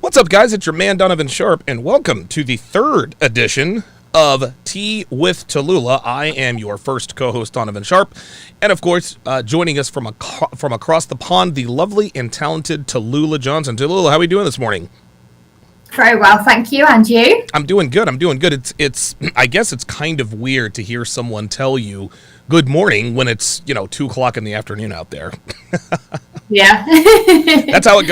What's up, guys? It's your man, Donovan Sharp, and welcome to the third edition of Tea with Tellulah. I am your first co-host, Donovan Sharp, and of course, joining us from across the pond, the lovely and talented Tellulah Johnson. Tellulah, how are we doing this morning? Very well, thank you. And you? I'm doing good. It's I guess it's kind of weird to hear someone tell you good morning when it's 2:00 in the afternoon out there. Yeah. That's how it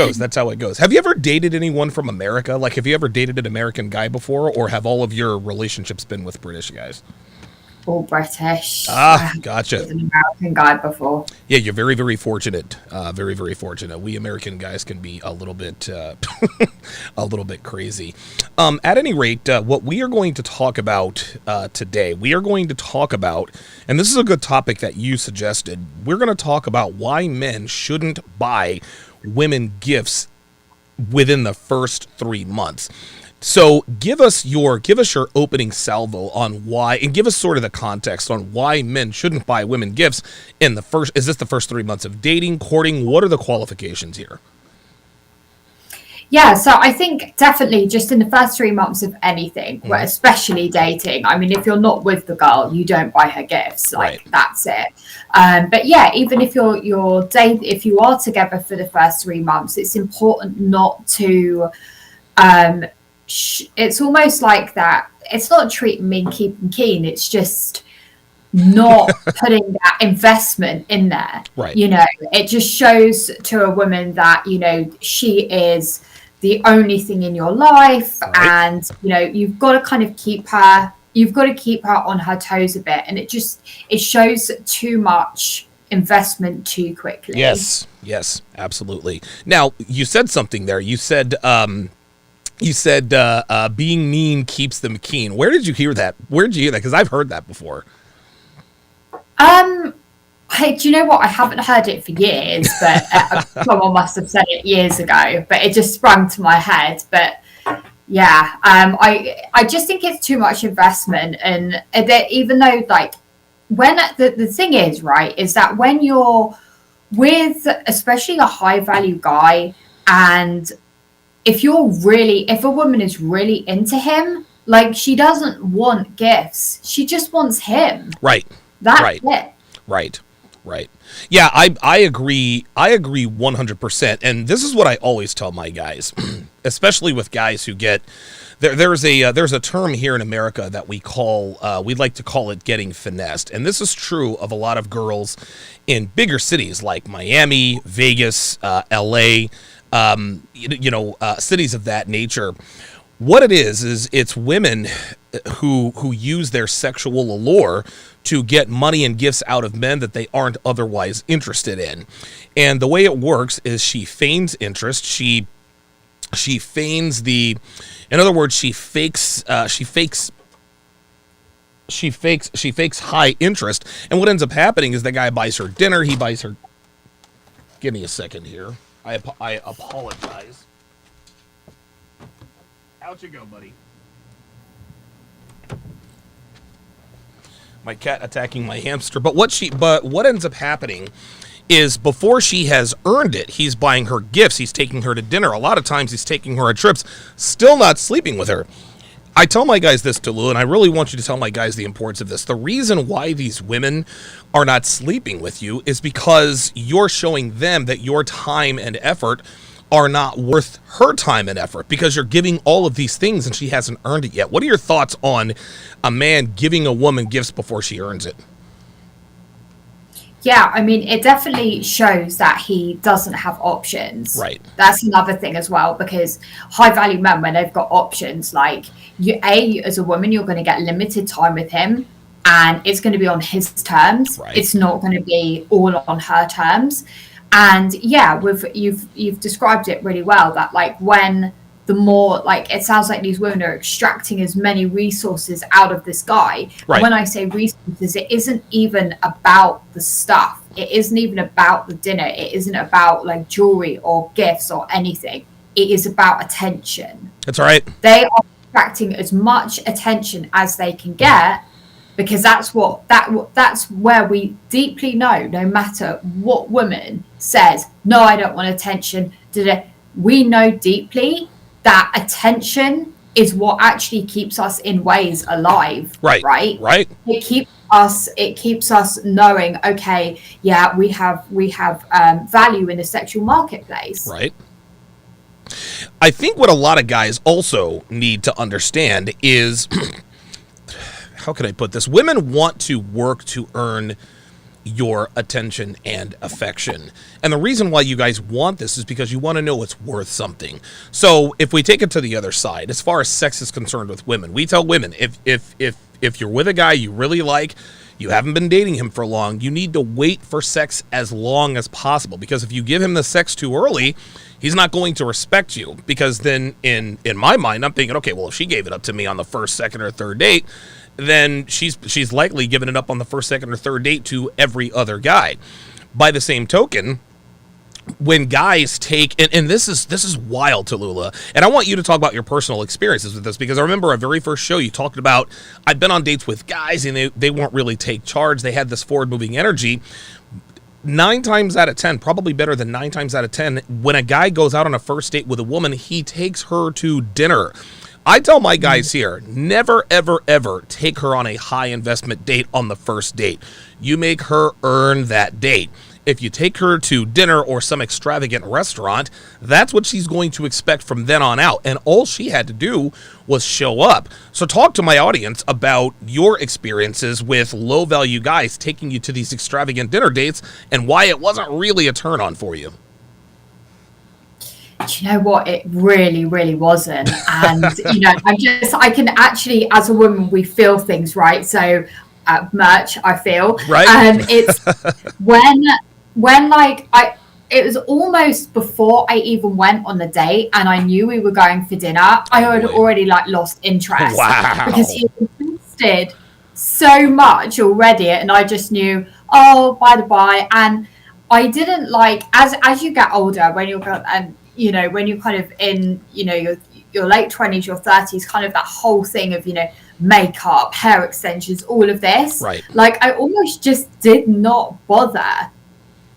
goes. Have you ever dated anyone from America? Like, have you ever dated an American guy before, or have all of your relationships been with British guys? All British. Gotcha. An American guy before. Yeah, you're very, very fortunate. Very, very fortunate. We American guys can be a little bit, a little bit crazy. At any rate, what we are going to talk about today, and this is a good topic that you suggested. We're going to talk about why men shouldn't buy women gifts within the first 3 months. So give us your opening salvo on why, and give us sort of the context on why men shouldn't buy women gifts in the first. Is this the first 3 months of dating, courting? What are the qualifications here? Yeah, so I think definitely just in the first 3 months of anything, especially dating. I mean, if you're not with the girl, you don't buy her gifts. Like, right. That's it. But yeah, even if if you are together for the first 3 months, it's important not to. It's almost like that. It's not treating mean, keeping keen. It's just not putting that investment in there. Right. It just shows to a woman that, she is the only thing in your life. Right. And, you've got to kind of keep her on her toes a bit. And it shows too much investment too quickly. Yes, absolutely. Now, you said something there. You said being mean keeps them keen. Where did you hear that? Because I've heard that before. Hey, do you know what? I haven't heard it for years, but someone must have said it years ago. But it just sprung to my head. But yeah, I just think it's too much investment, and that even though when the thing is right is that when you're with especially a high value guy, and if a woman is really into him, she doesn't want gifts. She just wants him. Right. That's it. Right. Yeah, I agree 100%. And this is what I always tell my guys, especially with guys who get there's a term here in America that we'd like to call it getting finessed. And this is true of a lot of girls in bigger cities like Miami, Vegas, LA, cities of that nature. What it is it's women who use their sexual allure to get money and gifts out of men that they aren't otherwise interested in. And the way it works is she feigns interest. She feigns in other words, she fakes high interest. And what ends up happening is the guy buys her dinner. He buys her. Give me a second here. I apologize. Out you go, buddy. My cat attacking my hamster. But what ends up happening is before she has earned it, he's buying her gifts. He's taking her to dinner. A lot of times he's taking her on trips, still not sleeping with her. I tell my guys this, Tellulah, and I really want you to tell my guys the importance of this. The reason why these women are not sleeping with you is because you're showing them that your time and effort are not worth her time and effort, because you're giving all of these things and she hasn't earned it yet. What are your thoughts on a man giving a woman gifts before she earns it? Yeah, I mean, it definitely shows that he doesn't have options. Right. That's another thing as well, because high value men, when they've got options, as a woman, you're going to get limited time with him, and it's going to be on his terms. Right. It's not going to be all on her terms. And yeah, you've described it really well, that when the more it sounds like these women are extracting as many resources out of this guy. Right. When I say resources, it isn't even about the stuff. It isn't even about the dinner. It isn't about jewelry or gifts or anything. It is about attention. That's right. They are extracting as much attention as they can get, because that's where we deeply know, no matter what woman says, no, I don't want attention, we know deeply that attention is what actually keeps us in ways alive. Right. It keeps us knowing, okay, yeah, we have value in the sexual marketplace. Right. I think what a lot of guys also need to understand is, how can I put this? Women want to work to earn your attention and affection. And the reason why you guys want this is because you want to know it's worth something. So if we take it to the other side, as far as sex is concerned with women, we tell women, if you're with a guy you really like, you haven't been dating him for long, you need to wait for sex as long as possible, because if you give him the sex too early, he's not going to respect you. Because then in my mind, I'm thinking, okay, well, if she gave it up to me on the first, second, or third date, then she's likely giving it up on the first, second, or third date to every other guy. By the same token, when guys take, and this is wild, Tellulah, and I want you to talk about your personal experiences with this, because I remember our very first show you talked about, I've been on dates with guys and they won't really take charge. They had this forward-moving energy. 9 times out of 10, probably better than 9 times out of 10, when a guy goes out on a first date with a woman, he takes her to dinner. I tell my guys here, never, ever, ever take her on a high investment date on the first date. You make her earn that date. If you take her to dinner or some extravagant restaurant, that's what she's going to expect from then on out. And all she had to do was show up. So talk to my audience about your experiences with low-value guys taking you to these extravagant dinner dates and why it wasn't really a turn-on for you. Do you know what? It really, really wasn't. And, I can actually, as a woman, we feel things, right? So, merch, I feel. Right. It's when it was almost before I even went on the date and I knew we were going for dinner, I had already lost interest. Wow. Because he invested so much already, and I just knew, oh, by the by. And I didn't as you get older, when you're when you're kind of in, your late 20s, your 30s, kind of that whole thing of, makeup, hair extensions, all of this. Right. I almost just did not bother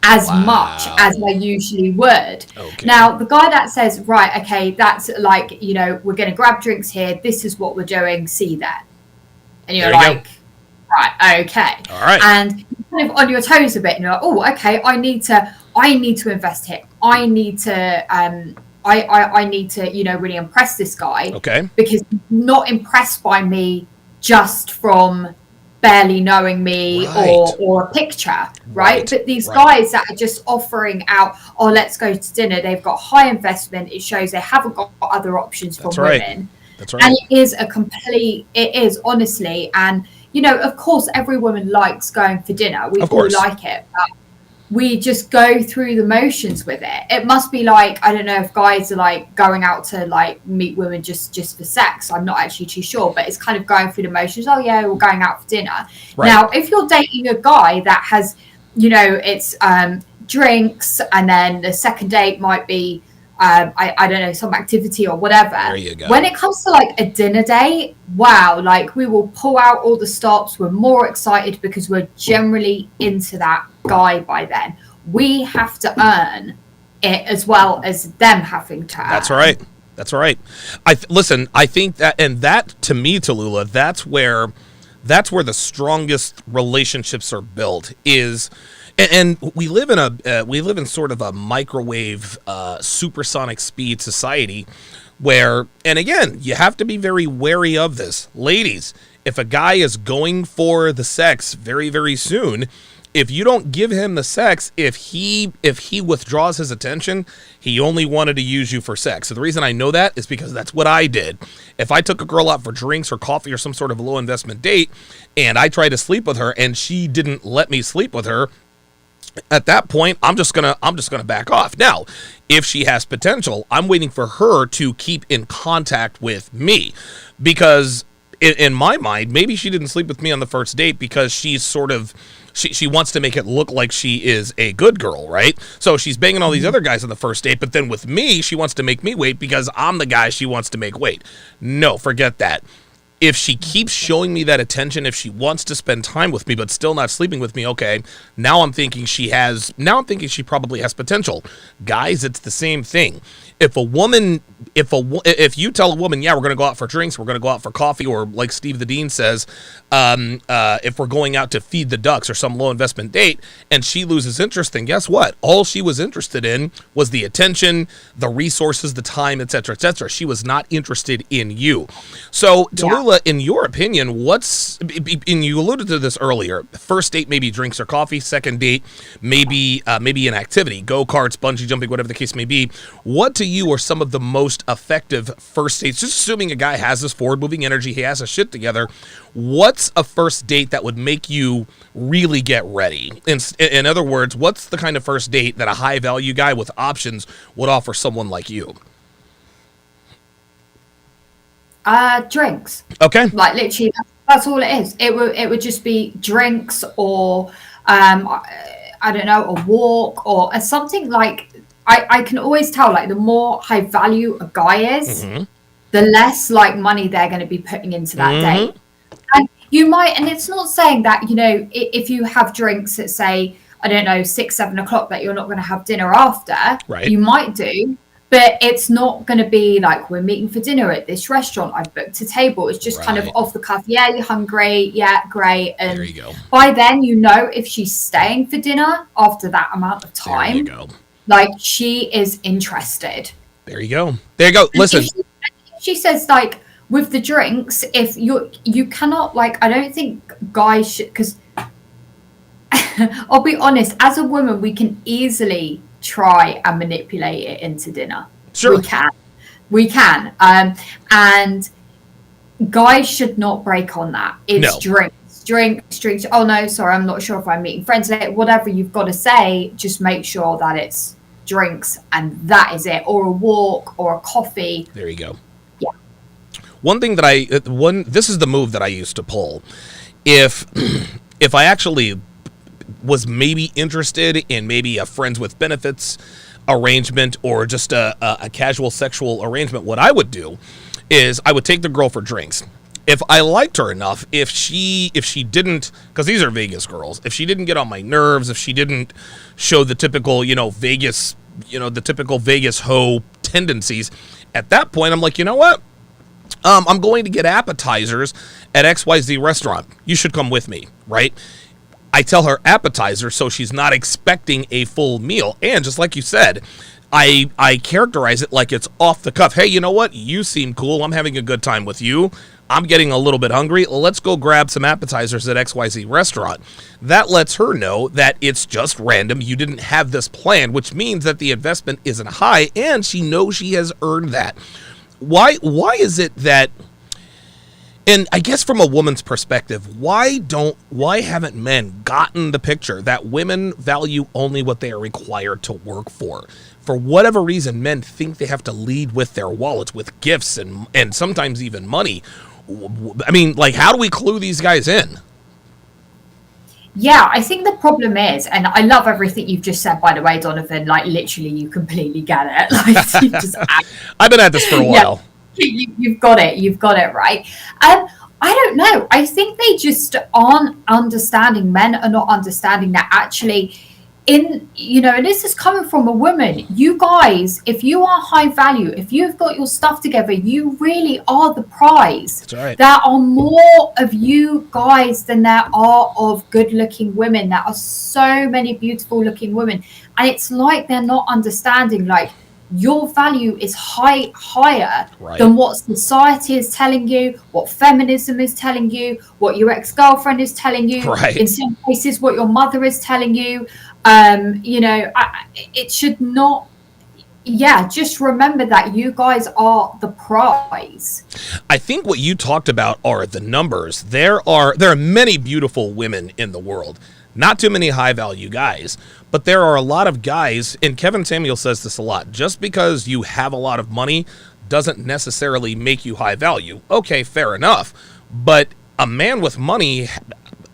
as much as I usually would. Okay. Now, the guy that says, right, okay, that's we're going to grab drinks here. This is what we're doing. See you there. And you're right, okay. All right. And you're kind of on your toes a bit, and you're like, oh, okay, I need to invest here. I need to I need to really impress this guy. Okay. Because he's not impressed by me just from barely knowing me or a picture, right? But these guys that are just offering out, oh, let's go to dinner, they've got high investment, it shows they haven't got other options for women. That's right. And it is honestly, and of course every woman likes going for dinner. We all like it, but we just go through the motions with it. It must be I don't know if guys are going out to meet women just for sex. I'm not actually too sure, but it's kind of going through the motions. Oh yeah, we're going out for dinner. Right. Now, if you're dating a guy that has, it's drinks, and then the second date might be, I don't know, some activity or whatever. There you go. When it comes to a dinner date, wow, we will pull out all the stops. We're more excited because we're generally into that guy by then. We have to earn it as well as them having to earn. That's right. Listen, I think that, and that to me, Tellulah, that's where the strongest relationships are built is. And we live in sort of a microwave, supersonic speed society where, and again, you have to be very wary of this. Ladies, if a guy is going for the sex very, very soon, if you don't give him the sex, if he withdraws his attention, he only wanted to use you for sex. So the reason I know that is because that's what I did. If I took a girl out for drinks or coffee or some sort of low investment date, and I tried to sleep with her and she didn't let me sleep with her, at that point, I'm just gonna back off. Now, if she has potential, I'm waiting for her to keep in contact with me, because in my mind, maybe she didn't sleep with me on the first date because she's sort of she wants to make it look like she is a good girl, right? So she's banging all these other guys on the first date, but then with me, she wants to make me wait because I'm the guy she wants to make wait. No, forget that. If she keeps showing me that attention, if she wants to spend time with me but still not sleeping with me, okay, now I'm thinking she probably has potential. Guys, it's the same thing. If you tell a woman, yeah, we're going to go out for drinks, we're going to go out for coffee, or like Steve the Dean says, if we're going out to feed the ducks or some low investment date, and she loses interest, then guess what? All she was interested in was the attention, the resources, the time, etc., etc. She was not interested in you. So, Tellulah, in your opinion, and you alluded to this earlier, first date maybe drinks or coffee, second date maybe an activity, go-karts, bungee jumping, whatever the case may be. What to you are some of the most effective first dates? Just assuming a guy has this forward-moving energy, he has his shit together, what's a first date that would make you really get ready? In other words, what's the kind of first date that a high-value guy with options would offer someone like you? Drinks. Okay. Like literally, that's all it is. It would just be drinks, or I don't know, a walk, or something like. I can always tell, like, the more high value a guy is, the less like money they're going to be putting into that date. And you might, and it's not saying that, you know, if you have drinks at, say, I don't know, 6, 7 o'clock, that you're not going to have dinner after. Right. You might do, but it's not going to be like, we're meeting for dinner at this restaurant, I've booked a table. It's just kind of off the cuff. Yeah, you're hungry. Yeah, great. And there you go. By then, you know, if she's staying for dinner after that amount of time. There you go. Like, she is interested. There you go. There you go. Listen. If she says, like, with the drinks, if you cannot, like, I don't think guys should, because I'll be honest, as a woman, we can easily try and manipulate it into dinner. Sure. We can. And guys should not break on that. It's drinks. Oh, no, sorry, I'm not sure if I'm meeting friends. Whatever you've got to say, just make sure that it's drinks and that is it, or a walk or a coffee. There you go. Yeah. One thing that this is the move that I used to pull. If I actually was maybe interested in maybe a friends with benefits arrangement or just a casual sexual arrangement, what I would do is I would take the girl for drinks. If I liked her enough, if she didn't, because these are Vegas girls, if she didn't get on my nerves, if she didn't show the typical, Vegas, the typical Vegas hoe tendencies, at that point, I'm like, you know what? I'm going to get appetizers at XYZ restaurant. You should come with me, right? I tell her appetizer so she's not expecting a full meal. And just like you said, I characterize it like it's off the cuff. Hey, you know what? You seem cool. I'm having a good time with you. I'm getting a little bit hungry. Let's go grab some appetizers at XYZ restaurant. That lets her know that it's just random. You didn't have this plan, which means that the investment isn't high, and she knows she has earned that. Why is it that, and I guess from a woman's perspective, why haven't men gotten the picture that women value only what they are required to work for? For whatever reason, men think they have to lead with their wallets, with gifts, and sometimes even money. I mean, like, how do we clue these guys in? Yeah, I think the problem is, and I love everything you've just said, by the way, Donovan, like, literally, you completely get it. Like, you just I've been at this for a while. Yeah, you've got it, right? I don't know. I think they just aren't understanding. Men are not understanding that actually, and this is coming from a woman. You guys, if you are high value, if you've got your stuff together, you really are the prize. That's right. There are more of you guys than there are of good-looking women. There are so many beautiful-looking women, and it's like they're not understanding. Like, your value is higher than what society is telling you, what feminism is telling you, what your ex-girlfriend is telling you. Right. In some cases, what your mother is telling you. It should not. Yeah, just remember that you guys are the prize. I think what you talked about are the numbers. There are many beautiful women in the world. Not too many high-value guys, but there are a lot of guys, and Kevin Samuel says this a lot, just because you have a lot of money doesn't necessarily make you high value. Okay, fair enough, but a man with money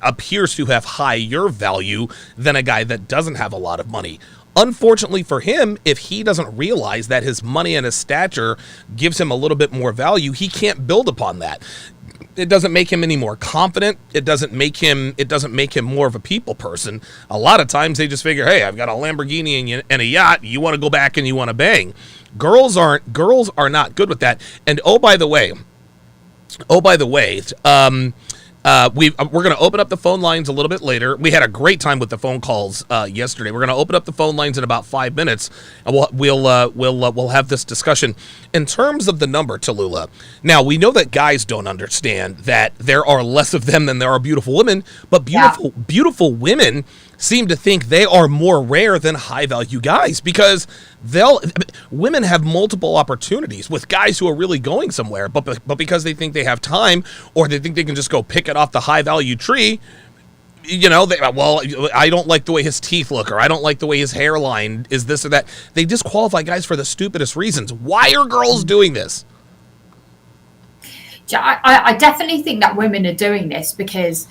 appears to have higher value than a guy that doesn't have a lot of money. Unfortunately for him, if he doesn't realize that his money and his stature gives him a little bit more value, he can't build upon that. It doesn't make him any more confident. It doesn't make him more of a people person. A lot of times they just figure, hey, I've got a Lamborghini and a yacht. You want to go back and you want to bang. Girls are not good with that. And oh by the way, we're going to open up the phone lines a little bit later. We had a great time with the phone calls yesterday. We're going to open up the phone lines in about 5 minutes, and we'll have this discussion in terms of the number, Tellulah. Now we know that guys don't understand that there are less of them than there are beautiful women, but beautiful women seem to think they are more rare than high value guys because women have multiple opportunities with guys who are really going somewhere, but because they think they have time or they think they can just go pick it off the high value tree, I don't like the way his teeth look, or I don't like the way his hairline is, this or that. They disqualify guys for the stupidest reasons. Why are girls doing this? I definitely think that women are doing this because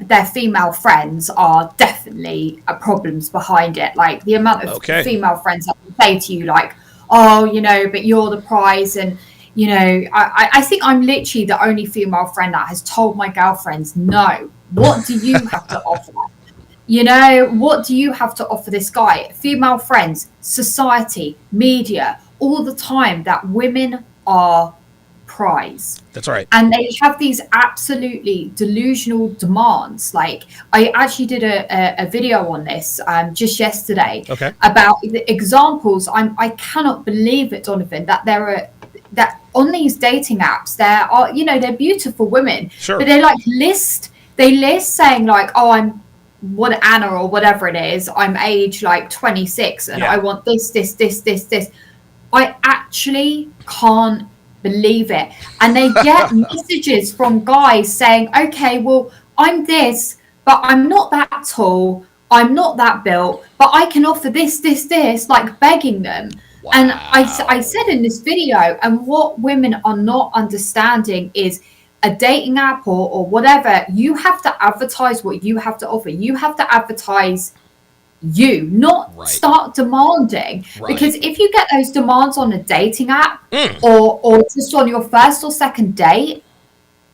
their female friends are definitely problems behind it. Like the amount of female friends that will say to you, like, oh, but you're the prize. And, I think I'm literally the only female friend that has told my girlfriends, no, what do you have to offer? What do you have to offer this guy? Female friends, society, media, all the time that women are prize. That's right. And they have these absolutely delusional demands. Like I actually did a video on this just yesterday about the examples. I cannot believe it, Donovan, that that on these dating apps there are, they're beautiful women, but they list saying like, oh, I'm Anna or whatever it is, I'm age like 26 and I want this. I actually can't believe it. And they get messages from guys saying, okay, well, I'm this, but I'm not that tall, I'm not that built, but I can offer this, like begging them. Wow. And I said in this video, and what women are not understanding is a dating app or whatever, you have to advertise what you have to offer. You have to advertise you, not start demanding. Because if you get those demands on a dating app or just on your first or second date,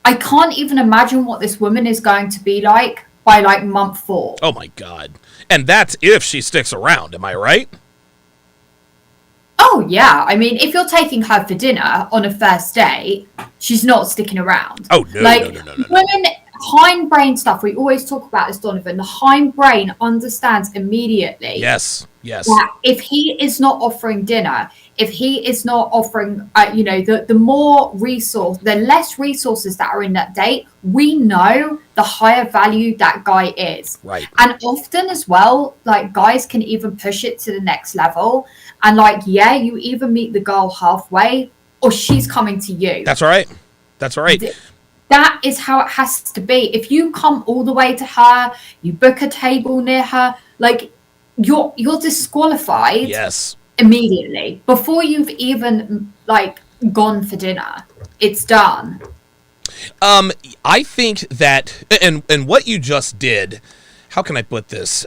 I can't even imagine what this woman is going to be like by like month 4. Oh my God. And that's if she sticks around, am I right? Oh yeah, I mean, if you're taking her for dinner on a first date, she's not sticking around. Oh no, no. Women, hindbrain stuff, we always talk about this, Donovan. The hindbrain understands immediately. Yes. That if he is not offering dinner, if he is not offering, the more the less resources that are in that date, we know the higher value that guy is. Right. And often as well, like guys can even push it to the next level. And like, you either meet the girl halfway or she's coming to you. That's right. That is how it has to be. If you come all the way to her, you book a table near her, like you're disqualified. Yes. Immediately before you've even like gone for dinner. It's done. I think that, and what you just did, how can I put this?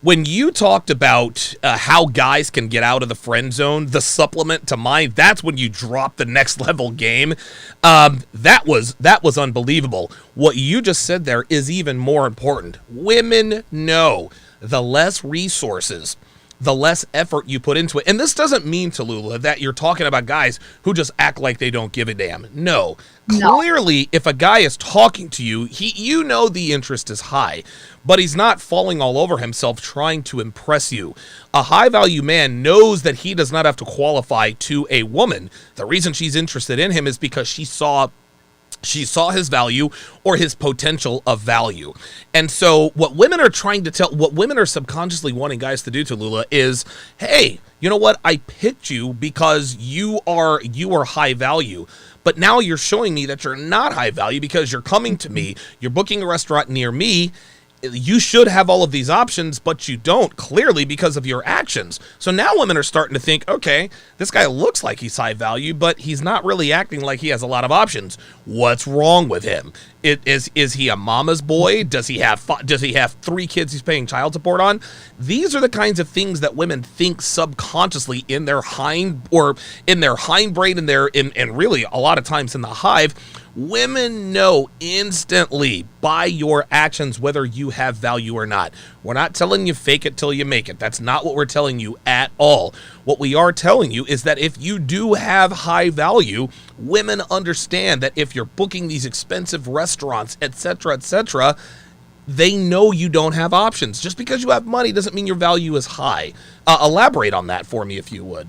When you talked about how guys can get out of the friend zone, the supplement to mine, that's when you drop the next level game. That was unbelievable. What you just said there is even more important. Women know the less resources, the less effort you put into it. And this doesn't mean, Tellulah, that you're talking about guys who just act like they don't give a damn. No. Clearly, if a guy is talking to you, the interest is high, but he's not falling all over himself trying to impress you. A high-value man knows that he does not have to qualify to a woman. The reason she's interested in him is because she saw his value or his potential of value. And so what women are subconsciously wanting guys to do, Tellulah, is, hey, you know what? I picked you because you are high value. But now you're showing me that you're not high value because you're coming to me, you're booking a restaurant near me, you should have all of these options, but you don't, clearly because of your actions. So now women are starting to think, okay, this guy looks like he's high value, but he's not really acting like he has a lot of options. What's wrong with him? Is he a mama's boy? Does he have 3 kids he's paying child support on? These are the kinds of things that women think subconsciously in their hind brain, and really a lot of times in the hive. Women know instantly by your actions whether you have value or not. We're not telling you fake it till you make it. That's not what we're telling you at all. What we are telling you is that if you do have high value, women understand that if you're booking these expensive restaurants, etc., they know you don't have options. Just because you have money doesn't mean your value is high. Elaborate on that for me if you would.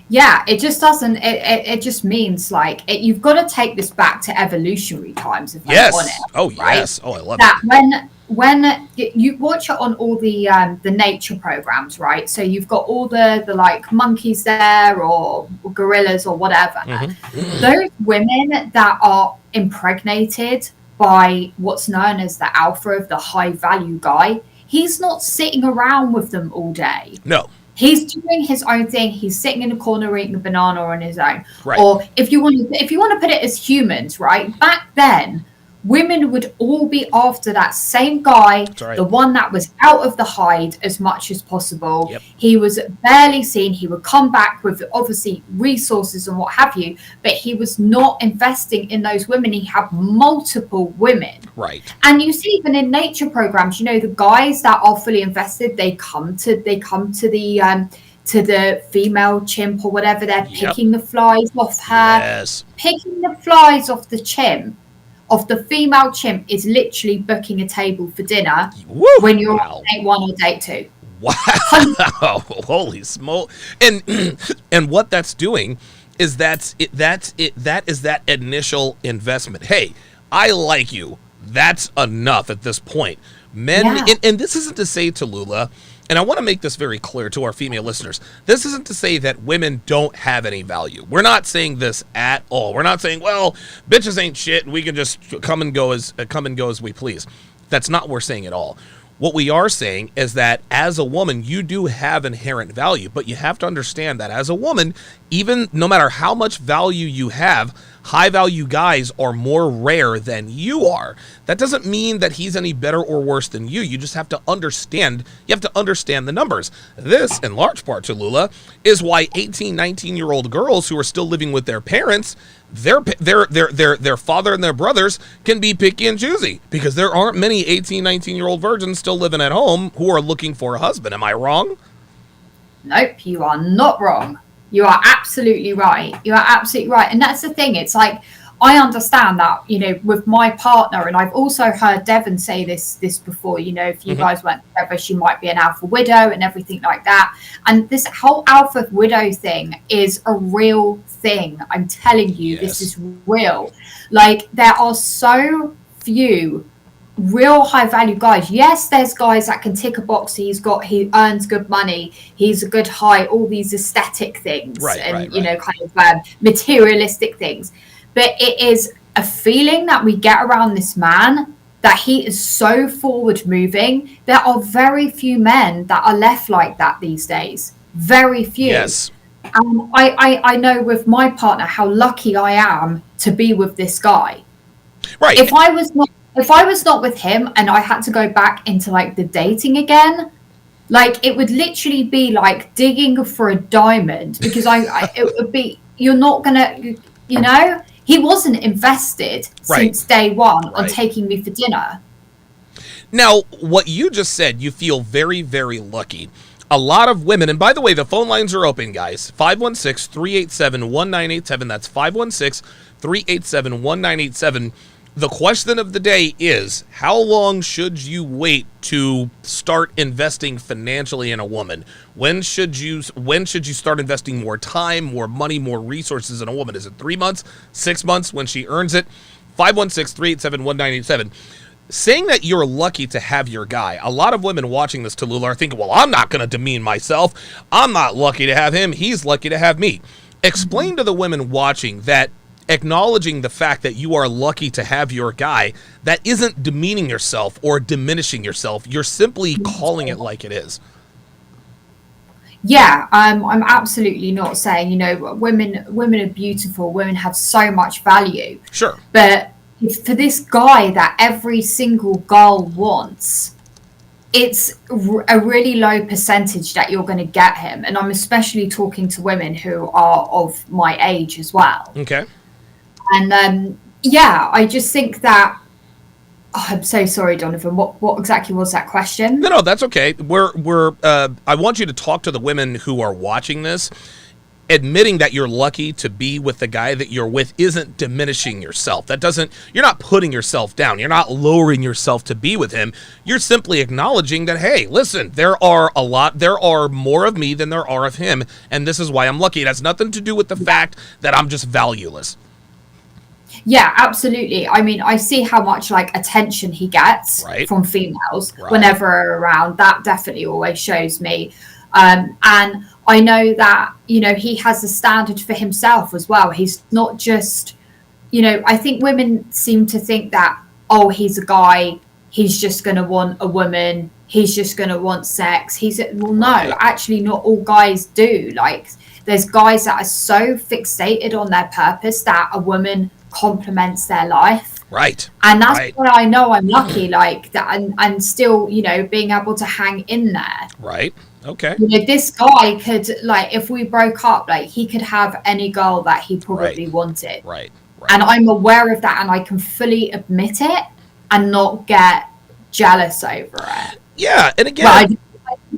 Yeah, it just doesn't. It just means like you've got to take this back to evolutionary times. If Yes. I'm honest, Oh, right? yes. Oh, I love that. it. When you watch it on all the nature programs, right? So you've got all the like monkeys there or gorillas or whatever. Mm-hmm. Those women that are impregnated by what's known as the alpha of the high value guy, he's not sitting around with them all day. No. He's doing his own thing. He's sitting in a corner eating a banana on his own. Right. Or if you want to put it as humans, right? Back then, women would all be after that same guy, right. The one that was out of the hide as much as possible. Yep. He was barely seen. He would come back with obviously resources and what have you, but he was not investing in those women. He had multiple women. Right. And you see even in nature programs, you know, the guys that are fully invested, they come to the female chimp or whatever. They're picking the flies off her. Yes. Picking the flies off the chimp. Of the female chimp is literally booking a table for dinner. Woo, when you're wow. on date 1 or date 2. Wow! Holy smoke! And what that's doing is that is that initial investment. Hey, I like you. That's enough at this point. Men, and this isn't to say, Tellulah, and I want to make this very clear to our female listeners. This isn't to say that women don't have any value. We're not saying this at all. We're not saying, well, bitches ain't shit and we can just come and go as we please. That's not what we're saying at all. What we are saying is that as a woman, you do have inherent value, but you have to understand that as a woman, even no matter how much value you have, high value guys are more rare than you are. That doesn't mean that he's any better or worse than you. You just have to understand, the numbers. This, in large part, Tellulah, is why 18, 19-year-old girls who are still living with their parents, their father and their brothers can be picky and choosy because there aren't many 18, 19-year-old virgins still living at home who are looking for a husband. Am I wrong? Nope, you are not wrong. You are absolutely right. You are absolutely right. And that's the thing. It's like, I understand that, you know, with my partner, and I've also heard Devon say this before, you know, if you guys weren't together, she might be an alpha widow and everything like that. And this whole alpha widow thing is a real thing. I'm telling you, This is real. Like, there are so few real high value guys. Yes, there's guys that can tick a box. He earns good money, he's a good height, all these aesthetic things, you know, kind of materialistic things. But it is a feeling that we get around this man that he is so forward moving. There are very few men that are left like that these days. Very few. Yes. I know with my partner how lucky I am to be with this guy. Right. If I was not with him and I had to go back into like the dating again, like it would literally be like digging for a diamond, because it would be, you're not gonna, you know, he wasn't invested since day one on taking me for dinner. Now, what you just said, you feel very, very lucky. A lot of women, and by the way, the phone lines are open, guys. 516-387-1987. That's 516-387-1987. The question of the day is, how long should you wait to start investing financially in a woman? When should you start investing more time, more money, more resources in a woman? Is it 3 months, 6 months when she earns it? 516-387-1987. Saying that you're lucky to have your guy, a lot of women watching this, Tellulah, are thinking, well, I'm not going to demean myself. I'm not lucky to have him. He's lucky to have me. Explain to the women watching that acknowledging the fact that you are lucky to have your guy, that isn't demeaning yourself or diminishing yourself. You're simply calling it like it is. Yeah, I'm absolutely not saying, women are beautiful, women have so much value. Sure. But for this guy that every single girl wants, it's a really low percentage that you're going to get him. And I'm especially talking to women who are of my age as well. Okay. And I just think that I'm so sorry, Donovan. What exactly was that question? No, that's okay. I want you to talk to the women who are watching this. Admitting that you're lucky to be with the guy that you're with isn't diminishing yourself. You're not putting yourself down. You're not lowering yourself to be with him. You're simply acknowledging that, hey, listen, there are more of me than there are of him, and this is why I'm lucky. It has nothing to do with the fact that I'm just valueless. Yeah, absolutely. I mean, I see how much attention he gets from females whenever around. That definitely always shows me. And I know that, he has a standard for himself as well. He's not just, I think women seem to think that, oh, he's a guy, he's just going to want a woman, he's just going to want sex. No, actually not all guys do. There's guys that are so fixated on their purpose that a woman complements their life. Right. And that's why I know I'm lucky like that and still, being able to hang in there. Right. Okay. This guy could, if we broke up, he could have any girl that he probably wanted. Right. And I'm aware of that and I can fully admit it and not get jealous over it. Yeah. And again, I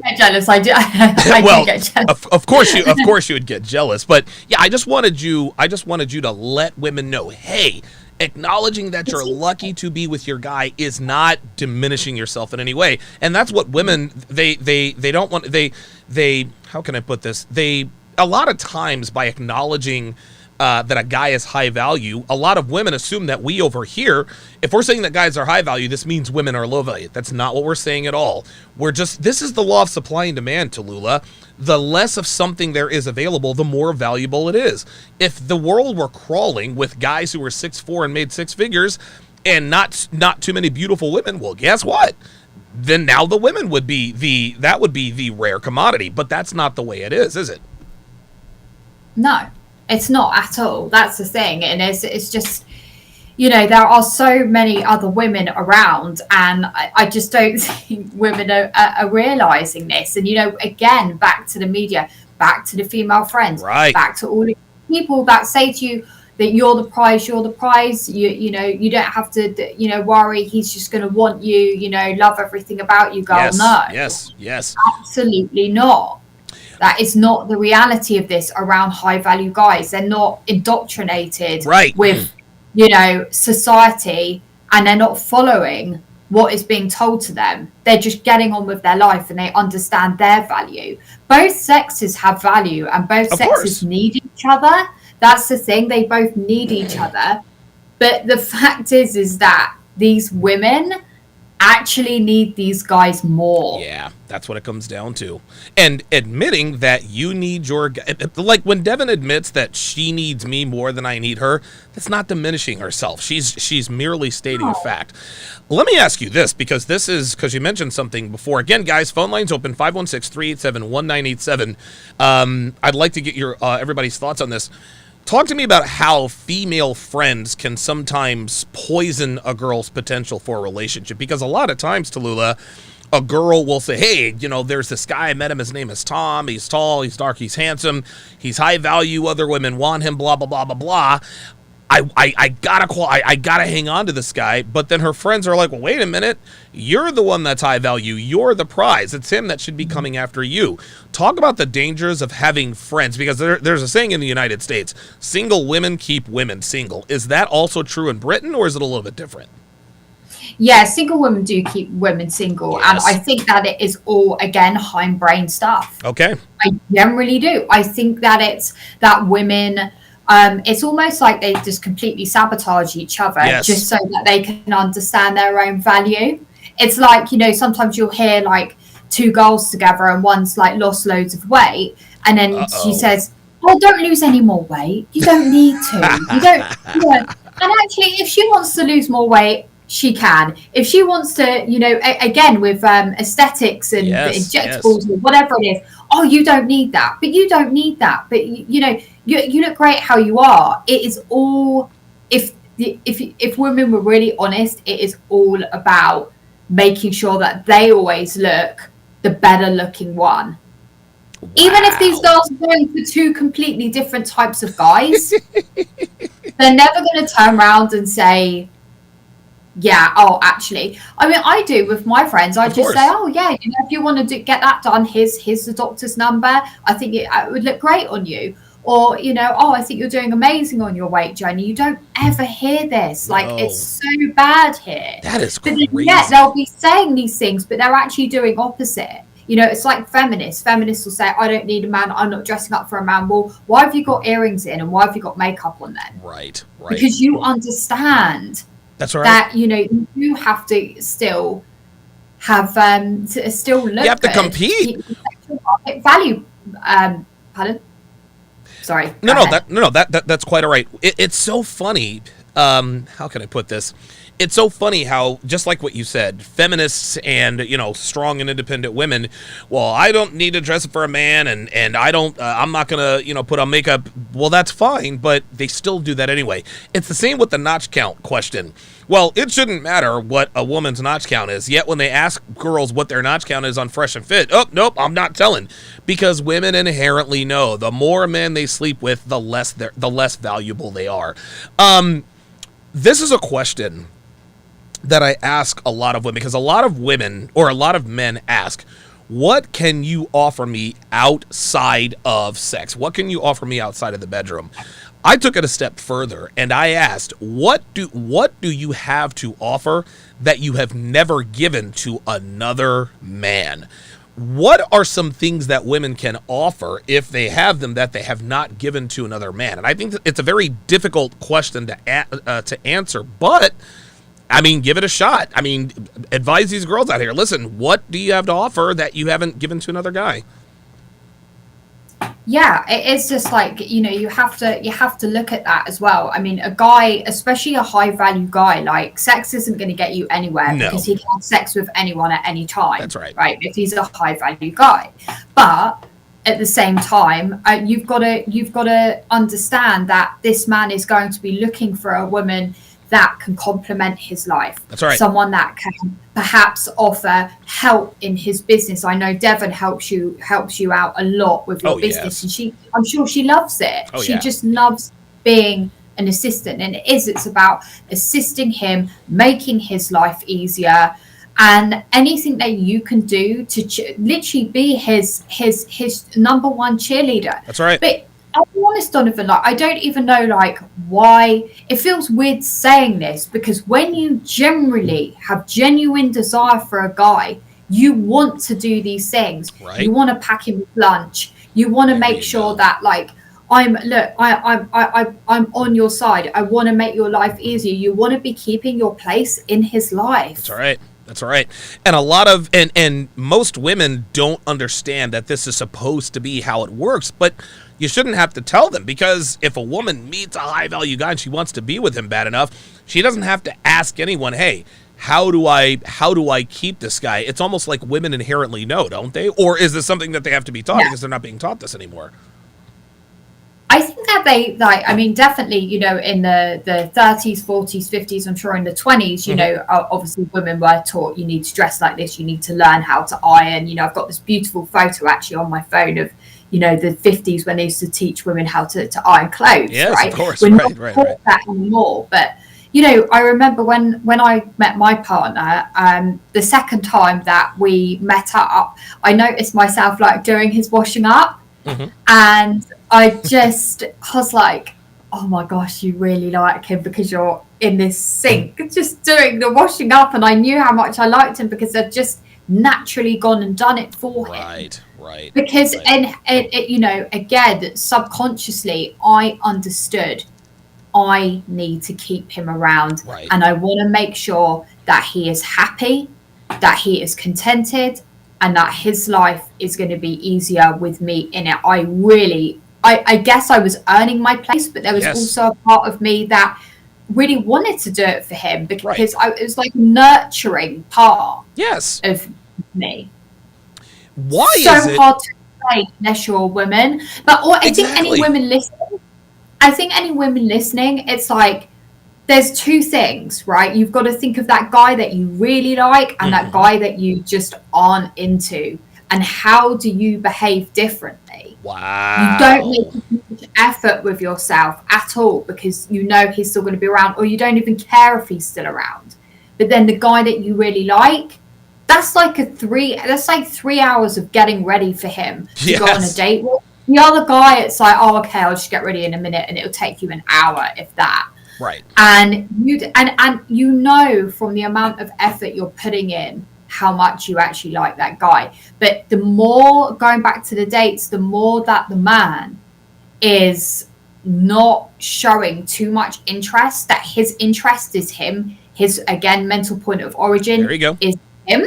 get jealous. I do. I do get jealous. Of course you would get jealous. But yeah, I just wanted you to let women know, hey, acknowledging that you're lucky to be with your guy is not diminishing yourself in any way. And that's what women, they don't want, how can I put this? A lot of times by acknowledging that a guy is high value, a lot of women assume that we over here, if we're saying that guys are high value, this means women are low value. That's not what we're saying at all. This is the law of supply and demand, Tellulah. The less of something there is available, the more valuable it is. If the world were crawling with guys who were 6'4" and made six figures and not too many beautiful women, well, guess what? Then now the women would be the rare commodity, but that's not the way it is it? No. It's not at all. That's the thing. And it's just, there are so many other women around and I just don't think women are realizing this. And, again, back to the media, back to the female friends, back to all the people that say to you that you're the prize, you don't have to, worry. He's just going to want you, love everything about you, girl. Yes, no. Yes. Absolutely not. That is not the reality of this around high value guys. They're not indoctrinated with, society and they're not following what is being told to them. They're just getting on with their life and they understand their value. Both sexes have value and both sexes need each other. That's the thing. They both need each other. But the fact is that these women actually need these guys more. Yeah, that's what it comes down to. And admitting that you need your guy, like when Devin admits that she needs me more than I need her, that's not diminishing herself. She's merely stating a fact. Let me ask you this, because you mentioned something before. Again, guys, phone lines open 516-387-1987. I'd like to get your everybody's thoughts on this. Talk to me about how female friends can sometimes poison a girl's potential for a relationship. Because a lot of times, Tellulah, a girl will say, hey, there's this guy, I met him, his name is Tom, he's tall, he's dark, he's handsome, he's high value, other women want him, blah, blah, blah, blah, blah. I gotta hang on to this guy. But then her friends are like, well, wait a minute, you're the one that's high value, you're the prize, it's him that should be coming after you. Talk about the dangers of having friends, because there's a saying in the United States, single women keep women single. Is that also true in Britain, or is it a little bit different? Yeah, single women do keep women single. Yes. And I think that it is all, again, hindbrain stuff. Okay. I generally do. I think that it's that women, it's almost like they just completely sabotage each other just so that they can understand their own value. It's like, sometimes you'll hear two girls together and one's lost loads of weight. And then she says, oh, don't lose any more weight. You don't need to. You don't. And actually, if she wants to lose more weight, she can. If she wants to, again with aesthetics and the injectables or whatever it is, oh, you don't need that. But you don't need that. But you look great how you are. It is all, if women were really honest, it is all about making sure that they always look the better looking one. Wow. Even if these girls are going for two completely different types of guys, they're never going to turn around and say, yeah, oh, actually. I mean, I do with my friends. I just say, oh, yeah, if you want to get that done, here's the doctor's number. I think it would look great on you. Or, oh, I think you're doing amazing on your weight journey. You don't ever hear this. Like, it's so bad here. That is crazy. But then, they'll be saying these things, but they're actually doing opposite. It's like feminists. Feminists will say, I don't need a man. I'm not dressing up for a man. Well, why have you got earrings in and why have you got makeup on then? Right. Because you understand that, you have to still have, to still look. You have to compete. Value. Pardon? Sorry. That's quite all right. It's so funny. How can I put this? It's so funny how, just like what you said, feminists and, strong and independent women, well, I don't need to dress up for a man and I don't, I'm not going to, put on makeup. Well, that's fine, but they still do that anyway. It's the same with the notch count question. Well, it shouldn't matter what a woman's notch count is. Yet when they ask girls what their notch count is on Fresh and Fit, oh, nope, I'm not telling. Because women inherently know the more men they sleep with, the less valuable they are. This is a question that I ask a lot of women, because a lot of women or a lot of men ask, what can you offer me outside of sex? What can you offer me outside of the bedroom? I took it a step further and I asked, what do you have to offer that you have never given to another man? What are some things that women can offer if they have them that they have not given to another man? And I think it's a very difficult question to answer, but I mean, give it a shot. I mean, advise these girls out here. Listen, what do you have to offer that you haven't given to another guy? Yeah, it is just like, you have to look at that as well. I mean, a guy, especially a high value guy, like sex isn't going to get you anywhere because he can have sex with anyone at any time. That's right. Right. If he's a high value guy. But at the same time, you've got to understand that this man is going to be looking for a woman that can complement his life. That's right. Someone that can perhaps offer help in his business. I know Devon helps you out a lot with your business, and I'm sure she loves it. She just loves being an assistant, and it's about assisting him, making his life easier, and anything that you can do to literally be his number one cheerleader. That's right. But I'll be honest, Donovan, I don't even know why it feels weird saying this, because when you generally have genuine desire for a guy, you want to do these things. Right. You want to pack him lunch. You want to make sure that I'm on your side. I want to make your life easier. You want to be keeping your place in his life. That's all right. That's right. And a lot of and most women don't understand that this is supposed to be how it works, but you shouldn't have to tell them, because if a woman meets a high value guy and she wants to be with him bad enough, she doesn't have to ask anyone, hey, how do I keep this guy? It's almost like women inherently know, don't they? Or is this something that they have to be taught because they're not being taught this anymore? I think that they definitely, in the 30s, 40s, 50s, I'm sure in the 20s, obviously women were taught you need to dress like this, you need to learn how to iron. I've got this beautiful photo actually on my phone of, the 50s when they used to teach women how to iron clothes. Yes, right? Of course. We're not taught that anymore. But, I remember when I met my partner, the second time that we met up, I noticed myself doing his washing up. Mm-hmm. And I was like, oh my gosh, you really like him because you're in this sink just doing the washing up. And I knew how much I liked him because I'd just naturally gone and done it for him. Right. Because, and again, subconsciously, I understood I need to keep him around. Right. And I want to make sure that he is happy, that he is contented, and that his life is going to be easier with me in it. I I guess I was earning my place, but there was Yes. also a part of me that really wanted to do it for him because Right. it was like a nurturing part Yes. of me. Why So is it? hard to explain unless you're a woman. But I think any Exactly. women listening, it's like there's two things, right? You've got to think of that guy that you really like and that guy that you just aren't into. And how do you behave differently? You don't Wow. make much effort with yourself at all because you know he's still going to be around, or you don't even care if he's still around. But then the guy that you really like, that's like 3 hours of getting ready for him to go on a Yes. date with. The other guy, it's like, oh, okay, I'll just get ready in a minute, and it'll take you an hour, if that. Right. And you know from the amount of effort you're putting in how much you actually like that guy. But the more, going back to the dates, the more that the man is not showing too much interest, that his interest is him, his, again, mental point of origin There you go. is him,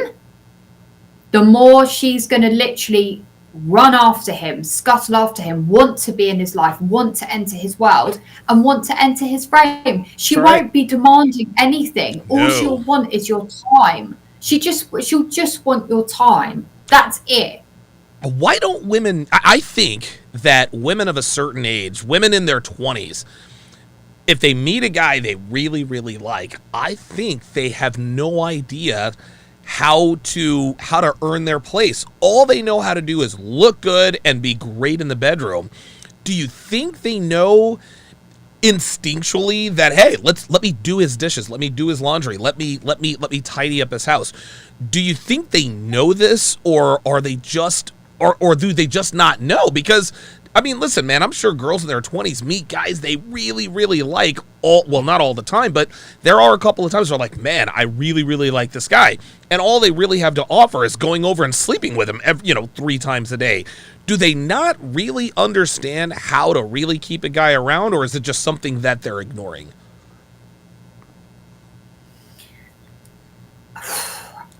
the more she's going to literally run after him, scuttle after him, want to be in his life, want to enter his world, and want to enter his frame. She That's won't right. be demanding anything. All No. she'll want is your time. She'll just want your time. That's it. Why don't women? I think that women of a certain age, women in their 20s, if they meet a guy they really, really like, I think they have no idea how to earn their place. All they know how to do is look good and be great in the bedroom. Do you think they know instinctually that, hey, let me do his dishes, let me do his laundry, let me tidy up his house? Do you think they know this, or are they just or do they just not know? Because I mean, listen, man, I'm sure girls in their 20s meet guys they really, really like, not all the time, but there are a couple of times where like, man, I really, really like this guy. And all they really have to offer is going over and sleeping with him, 3 times a day. Do they not really understand how to really keep a guy around, or is it just something that they're ignoring?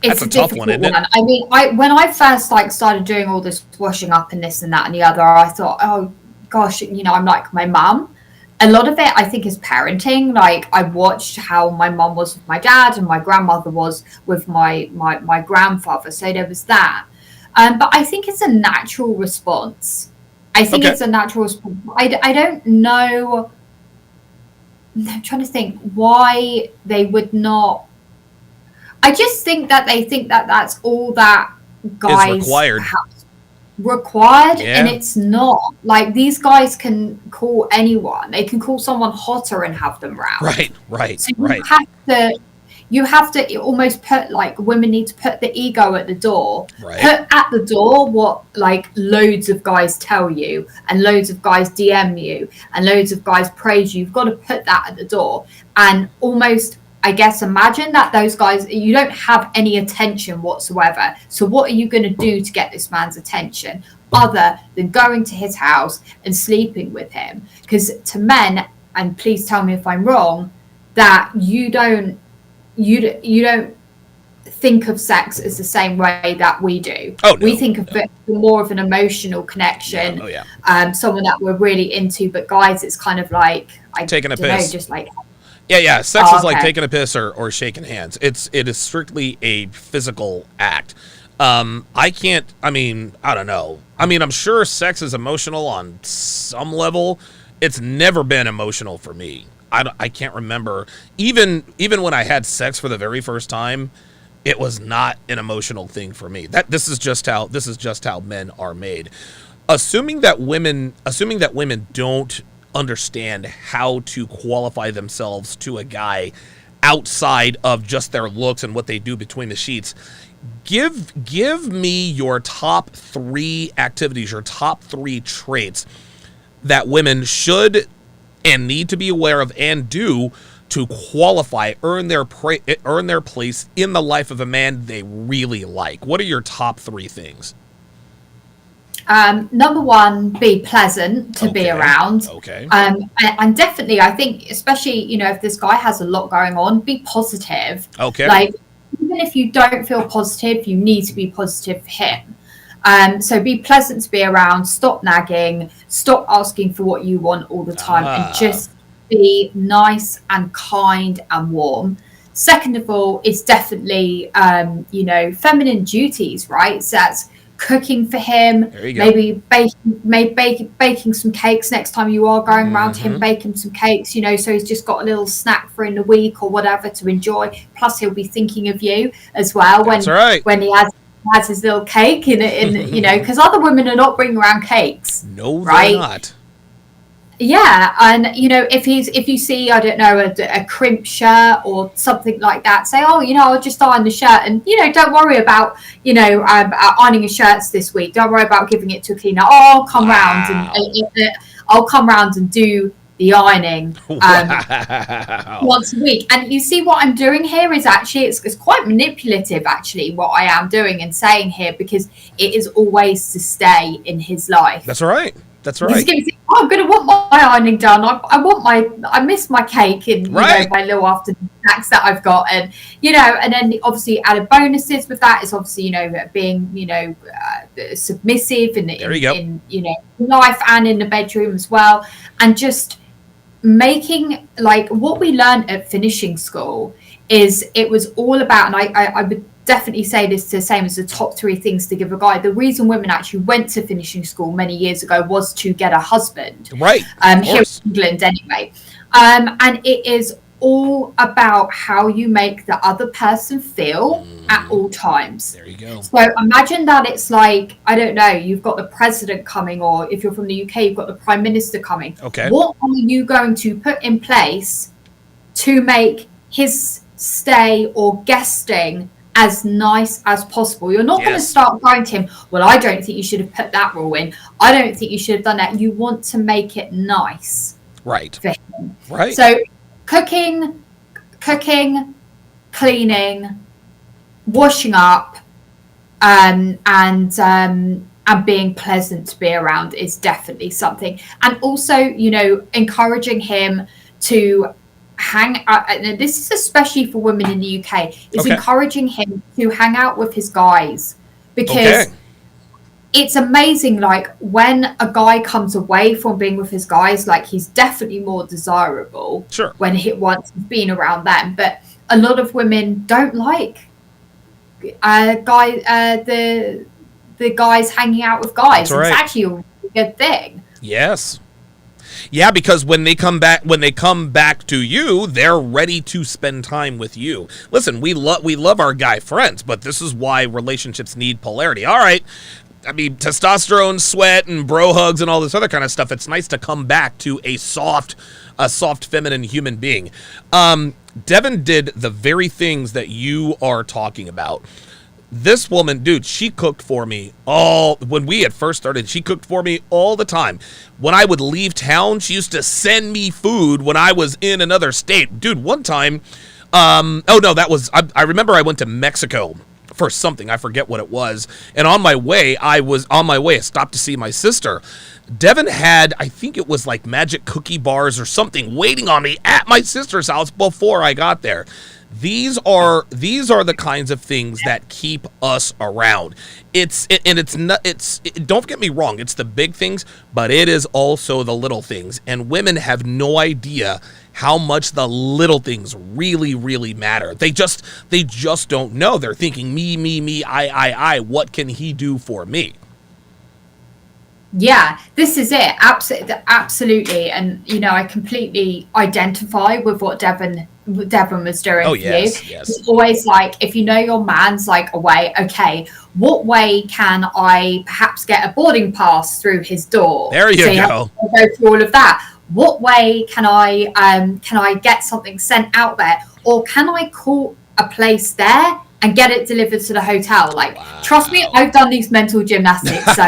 It's That's a tough one, isn't it? I mean, when I first started doing all this washing up and this and that and the other, I thought, oh gosh, I'm like my mum. A lot of it, I think, is parenting. Like I watched how my mum was with my dad and my grandmother was with my grandfather. So there was that. But I think it's a natural response. I think Okay. it's a natural response. I don't know. I'm trying to think why they would not. I just think that they think that that's all that guys required. have required, Yeah. and it's not. Like these guys can call anyone. They can call someone hotter and have them round. Right. So Right. you have to almost put, like, women need to put the ego at the door. Right. Put at the door what like loads of guys tell you, and loads of guys DM you, and loads of guys praise you. You've got to put that at the door, and almost, I guess, imagine that those guys, you don't have any attention whatsoever. So what are you going to do to get this man's attention other than going to his house and sleeping with him? Because to men, and please tell me if I'm wrong, that you don't think of sex as the same way that we do. Oh, no, we think of it more of an emotional connection. Yeah. Oh, yeah. Someone that we're really into. But guys, it's kind of like, I Taking a don't know, piss. just like, Yeah. Sex is like okay. taking a piss or shaking hands. It is strictly a physical act. I don't know. I mean, I'm sure sex is emotional on some level. It's never been emotional for me. I can't remember. Even when I had sex for the very first time, it was not an emotional thing for me. This is just how men are made. Assuming that women don't understand how to qualify themselves to a guy outside of just their looks and what they do between the sheets, give me your top 3 activities, your top 3 traits that women should and need to be aware of and do to qualify, earn their place in the life of a man they really like. What are your top 3 things? Number 1, be pleasant to be around. Okay. And definitely, I think, especially, if this guy has a lot going on, be positive. Okay. Like, even if you don't feel positive, you need to be positive for him. So be pleasant to be around, stop nagging, stop asking for what you want all the time, and just be nice and kind and warm. Second of all, it's definitely, feminine duties, right? So that's cooking for him, There you go. maybe baking some cakes next time you are going around him, baking some cakes, so he's just got a little snack for in the week or whatever to enjoy. Plus he'll be thinking of you as well That's right. when he has his little cake in because other women are not bringing around cakes. No, right? they're not. Yeah, and if you see, I don't know, a crimp shirt or something like that, say, oh, I'll just iron the shirt, and don't worry about ironing your shirts this week. Don't worry about giving it to a cleaner. Oh, I'll come round and I'll come round and do the ironing once a week. And you see what I'm doing here is actually it's quite manipulative actually what I am doing and saying here, because it is always to stay in his life. That's right. That's right. He's going to think, oh, I'm going to want my ironing done. I miss my cake and my little afternoon snacks that I've got, and and then obviously added bonuses with that is obviously being submissive in life and in the bedroom as well, and just making, like, what we learned at finishing school is it was all about, and I would definitely say this the same as the top 3 things to give a guy. The reason women actually went to finishing school many years ago was to get a husband. Right. Here in England anyway. And it is all about how you make the other person feel at all times. There you go. So imagine that it's like, I don't know, you've got the president coming, or if you're from the UK, you've got the prime minister coming. Okay. What are you going to put in place to make his stay or guesting as nice as possible? You're not going to start going to him, well, I don't think you should have put that rule in. I don't think you should have done that. You want to make it nice. Right. For him. Right. So cooking, cleaning, washing up, and being pleasant to be around is definitely something. And also, encouraging him to hang out, and this is especially for women in the UK, is encouraging him to hang out with his guys, because it's amazing, like, when a guy comes away from being with his guys, like, he's definitely more desirable when once he's been around them. But a lot of women don't like the guys hanging out with guys. It's actually a really good thing. Yes. Yeah, because when they come back to you, they're ready to spend time with you. Listen, we love our guy friends, but this is why relationships need polarity. All right. I mean, testosterone, sweat, and bro hugs and all this other kind of stuff. It's nice to come back to a soft, feminine human being. Devin did the very things that you are talking about. This woman, dude, she cooked for me when we had first started, she cooked for me all the time. When I would leave town, she used to send me food when I was in another state. Dude, one time, I remember I went to Mexico for something. I forget what it was. And on my way, I stopped to see my sister. Devin had, I think it was like magic cookie bars or something waiting on me at my sister's house before I got there. These are the kinds of things that keep us around. Don't get me wrong, it's the big things, but it is also the little things. And women have no idea how much the little things really, really matter. They just don't know. They're thinking me, I, what can he do for me? Yeah, this is it. Absolutely. And, I completely identify with what Devon was doing for you. Yes. It's always like, if your man's like away, okay, what way can I perhaps get a boarding pass through his door? There you go. Go through all of that. What way can I get something sent out there? Or can I call a place there and get it delivered to the hotel? Like, trust me, I've done these mental gymnastics. So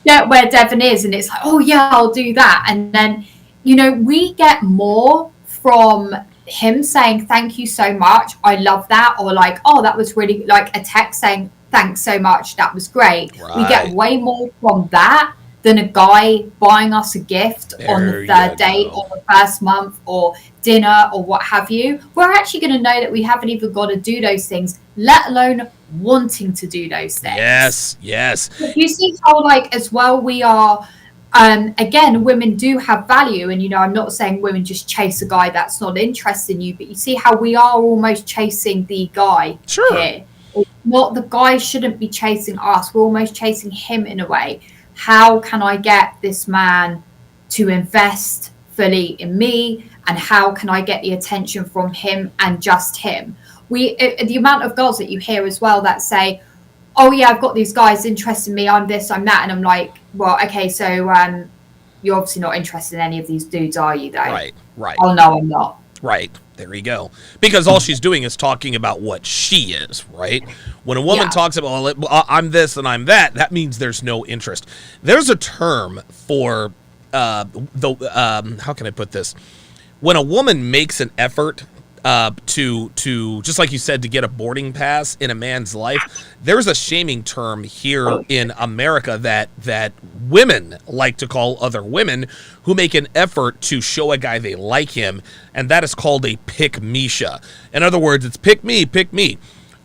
get where Devon is, and it's like, oh yeah, I'll do that. And then, we get more from him saying, thank you so much, I love that. Or like, oh, that was really, like, a text saying, thanks so much, that was great. Right. We get way more from that than a guy buying us a gift on the third date or the first month or dinner or what have you. We're actually going to know that we haven't even got to do those things, let alone wanting to do those things. Yes. You see how, like, as well, we are, again, women do have value. And, I'm not saying women just chase a guy that's not interested in you, but you see how we are almost chasing the guy here. It's not, the guy shouldn't be chasing us. We're almost chasing him in a way. How can I get this man to invest fully in me? And how can I get the attention from him and just him? The amount of girls that you hear as well that say, oh yeah, I've got these guys interested in me, I'm this, I'm that. And I'm like, well, okay, so you're obviously not interested in any of these dudes, are you, though? Right. Oh, no, I'm not. Right. There you go. Because all she's doing is talking about what she is, right? When a woman talks about, well, I'm this and I'm that, that means there's no interest. There's a term for, how can I put this? When a woman makes an effort to just like you said, to get a boarding pass in a man's life, there's a shaming term here in America that women like to call other women who make an effort to show a guy they like him, and that is called a pick-me-sha. In other words, it's pick me.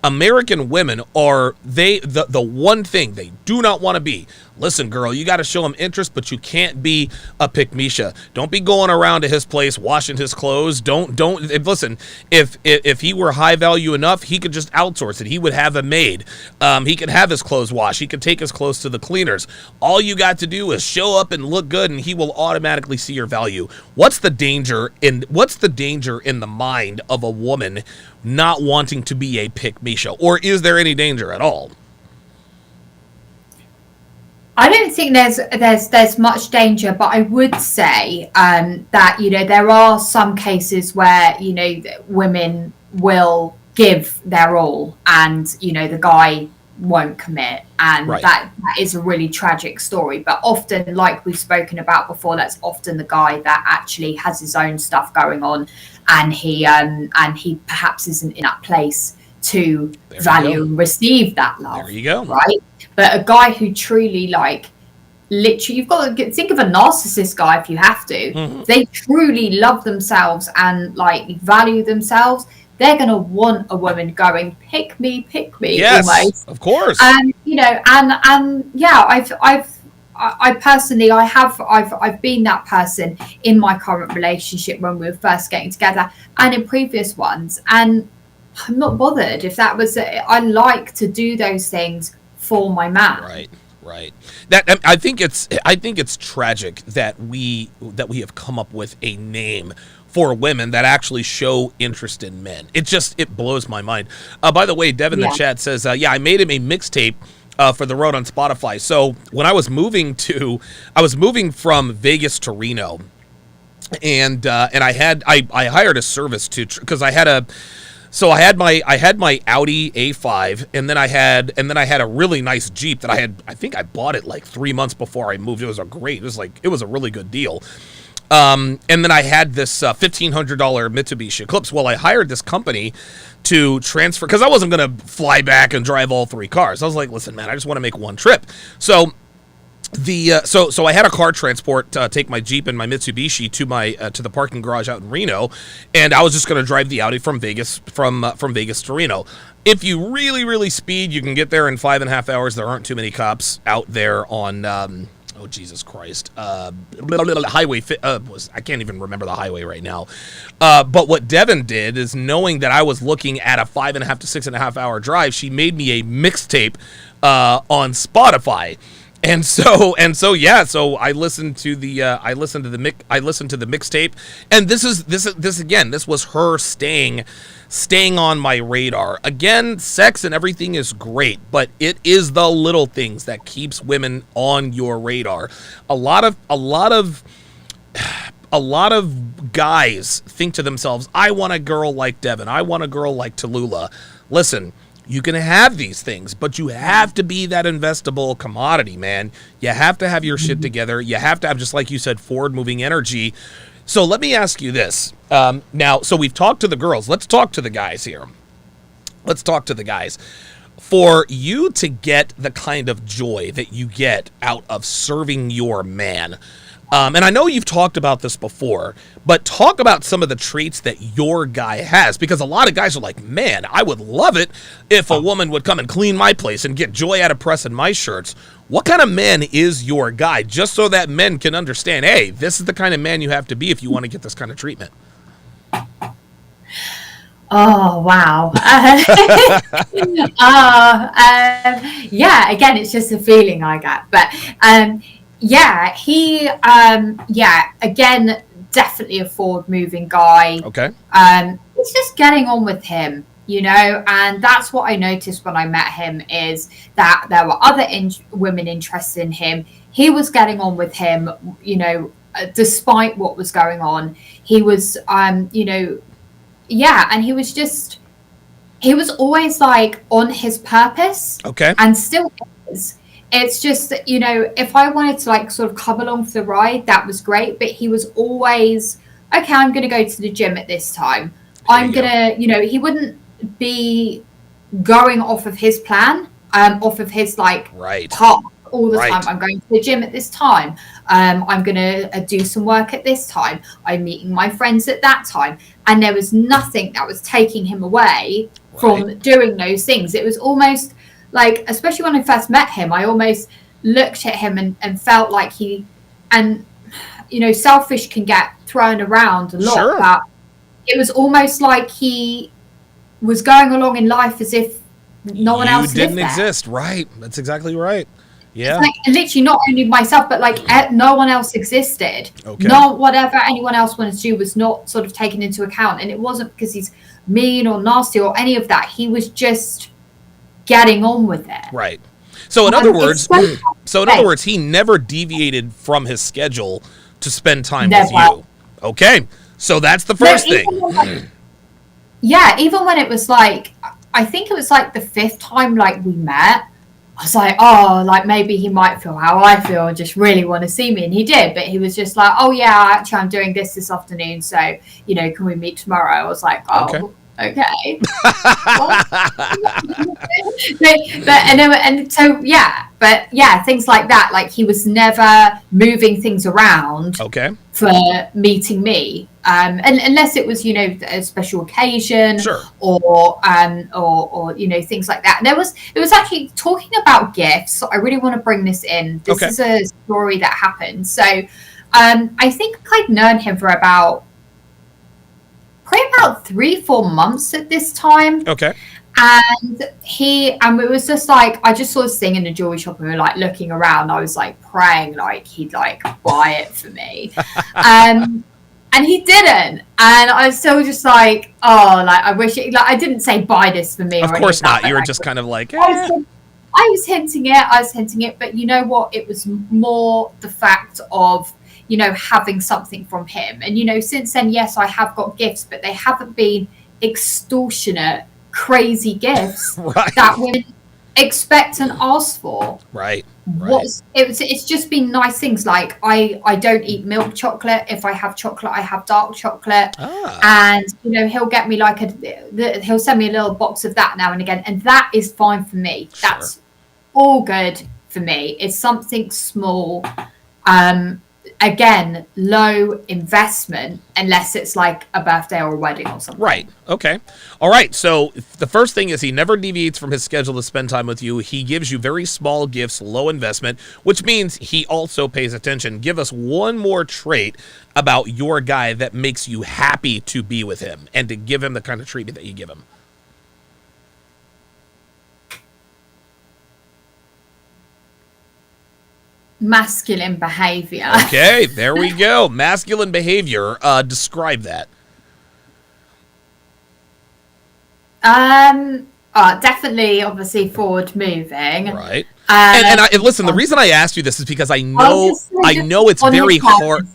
American women are the one thing they do not want to be. Listen, girl, you got to show him interest, but you can't be a pick-me-sha. Don't be going around to his place washing his clothes. Don't. Listen, if he were high value enough, he could just outsource it. He would have a maid. He could have his clothes washed. He could take his clothes to the cleaners. All you got to do is show up and look good, and he will automatically see your value. What's the danger in the mind of a woman not wanting to be a pick-me-sha, or is there any danger at all? I don't think there's much danger, but I would say that there are some cases where women will give their all, and the guy won't commit, and that is a really tragic story. But often, like we've spoken about before, that's often the guy that actually has his own stuff going on, and he perhaps isn't in that place to value and receive that love. There you go. Right. But a guy who truly, literally, you've got to think of a narcissist guy if you have to. Mm-hmm. They truly love themselves and value themselves. They're going to want a woman going, pick me, yes, almost. Of course. And I personally, I've been that person in my current relationship when we were first getting together, and in previous ones, and I'm not bothered if that was. I like to do those things for my man. Right. That I think it's tragic that we have come up with a name for women that actually show interest in men. It blows my mind. By the way, Devin in the chat says, I made him a mixtape for the road on Spotify. So when I was moving from Vegas to Reno, and I hired a service because I had my Audi A5, and then I had a really nice Jeep that I think I bought it like 3 months before I moved. It was a really good deal. And then I had this $1,500 Mitsubishi Eclipse. Well, I hired this company to transfer, because I wasn't going to fly back and drive all 3 cars. I was like, listen, man, I just want to make one trip. So I had a car transport take my Jeep and my Mitsubishi to the parking garage out in Reno, and I was just going to drive the Audi from Vegas to Reno. If you really, really speed, you can get there in 5.5 hours. There aren't too many cops out there on oh Jesus Christ, highway. I can't even remember the highway right now. But what Devin did is, knowing that I was looking at a 5.5 to 6.5 hour drive, she made me a mixtape on Spotify. And so I listened to the mixtape, and this was her staying on my radar. Again, sex and everything is great, but it is the little things that keeps women on your radar. A lot of guys think to themselves, I want a girl like Devin. I want a girl like Tellulah. Listen, you can have these things, but you have to be that investable commodity, man. You have to have your shit together. You have to have, just like you said, forward-moving energy. So let me ask you this. Now, so we've talked to the girls. Let's talk to the guys here. Let's talk to the guys. For you to get the kind of joy that you get out of serving your man, And I know you've talked about this before, but talk about some of the traits that your guy has, because a lot of guys are like, man, I would love it if a woman would come and clean my place and get joy out of pressing my shirts. What kind of man is your guy? Just so that men can understand, hey, this is the kind of man you have to be if you want to get this kind of treatment. Oh, wow. Yeah, again, it's just a feeling I get. But yeah, again, definitely a forward moving guy. Okay. It's just getting on with him, and that's what I noticed when I met him, is that there were other women interested in him. He was getting on with him, despite what was going on. He was, and he was always like on his purpose. Okay. And still is. It's just that, if I wanted to like sort of come along for the ride, that was great. But he was always, okay, I'm going to go to the gym at this time. I'm going to, he wouldn't be going off of his plan, off of his like path all the time. I'm going to the gym at this time. I'm going to do some work at this time. I'm meeting my friends at that time. And there was nothing that was taking him away from doing those things. It was almost like, especially when I first met him, I almost looked at him and felt like selfish can get thrown around a lot. Sure. But it was almost like he was going along in life as if no one else didn't lived there. exist. Right. That's exactly right. Yeah. It's like literally not only myself, but like no one else existed. Okay. No, whatever anyone else wanted to do was not sort of taken into account. And it wasn't because he's mean or nasty or any of that. He was just getting on with it. Right. So in other words, he never deviated from his schedule to spend time with you. Okay. So that's the first thing. Even when it was like, I think it was like the 5th time like we met, I was like, oh, like maybe he might feel how I feel and just really want to see me. And he did, but he was just like, oh yeah, actually I'm doing this afternoon. So, can we meet tomorrow? I was like, oh, okay. Things like that. Like he was never moving things around for meeting me. And unless it was, a special occasion or things like that. And it was actually talking about gifts. I really want to bring this in. This is a story that happened. So I think I'd known him for probably about 3-4 months at this time. Okay. And it was just like, I just saw this thing in the jewelry shop and we were like looking around. I was like praying like he'd like buy it for me. And he didn't. And I was still just like, oh, like I wish it, like I didn't say buy this for me. Of course not. You were just kind of like, I was hinting it, but you know what? It was more the fact of, having something from him. And, since then, yes, I have got gifts, but they haven't been extortionate, crazy gifts that women expect and ask for. Right. It's just been nice things. Like I don't eat milk chocolate. If I have chocolate, I have dark chocolate. And, he'll get me like he'll send me a little box of that now and again. And that is fine for me. Sure. That's all good for me. It's something small. Again, low investment unless it's like a birthday or a wedding or something. Right. Okay. All right. So the first thing is he never deviates from his schedule to spend time with you. He gives you very small gifts, low investment, which means he also pays attention. Give us one more trait about your guy that makes you happy to be with him and to give him the kind of treatment that you give him. Masculine behavior. Okay, there we go. Masculine behavior. Describe that. Definitely, obviously, forward moving. Right. And listen, the reason I asked you this is because I know it's very hard.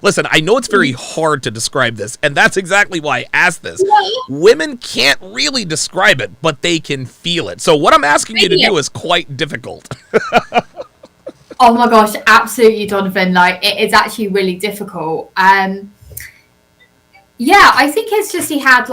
Listen, I know it's very hard to describe this, and that's exactly why I asked this. Women can't really describe it, but they can feel it. So what I'm asking you to do is quite difficult. Oh my gosh, absolutely, Donovan. Like, it is actually really difficult. I think it's just he had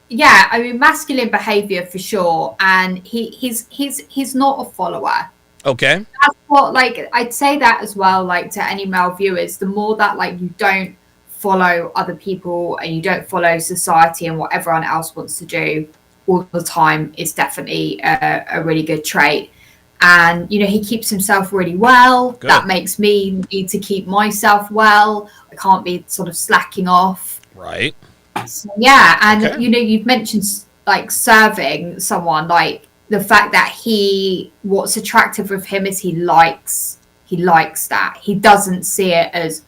masculine behavior for sure, and he's not a follower. Okay. That's what, like, I'd say that as well, like, to any male viewers, the more that, like, you don't follow other people and you don't follow society and what everyone else wants to do all the time is definitely a really good trait. And, you know, he keeps himself really well. Good. That makes me need to keep myself well. I can't be sort of slacking off. Right. So, yeah. And, Okay. you know, you've mentioned like serving someone, like the fact that what's attractive of him is he likes that. He doesn't see it as,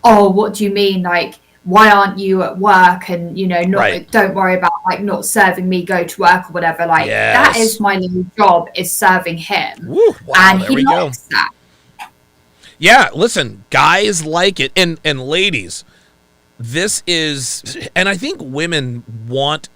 oh, what do you mean? Like, why aren't you at work? And, you know, don't worry about like not serving me, go to work or whatever. Like, that is my little job, is serving him. Woo, wow, and there he we likes go. that. Yeah, listen, guys like it. And ladies, this is, and I think women want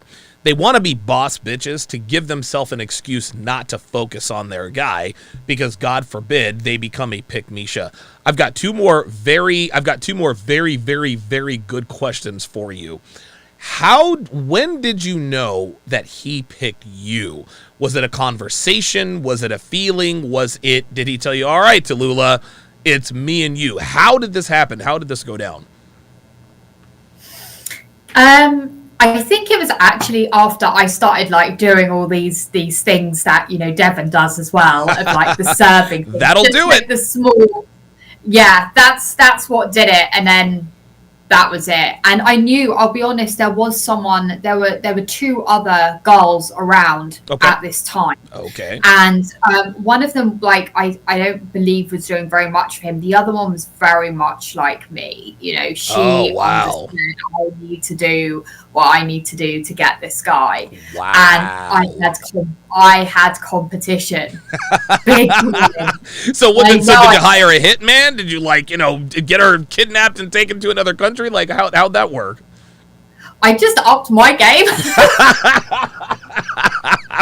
to be boss bitches to give themselves an excuse not to focus on their guy, because God forbid they become a pick-me-sha. I've got two more very, very, very good questions for you. When did you know that he picked you? Was it a conversation? Was it a feeling? Did he tell you, all right, Tellulah, it's me and you? How did this happen? How did this go down? I think it was actually after I started like doing all these things that, you know, Devon does as well, of like the serving thing. That'll Just do like it. the small, yeah, that's what did it, and then that was it. And I knew, I'll be honest, there were two other girls around at this time. Okay. And one of them, like, I don't believe was doing very much for him. The other one was very much like me. You know, she understood I need to do what I need to do to get this guy. Wow. And I had competition. Big time. So did you hire a hitman? Did you, like, you know, get her kidnapped and taken to another country? Like, how'd that work? I just upped my game.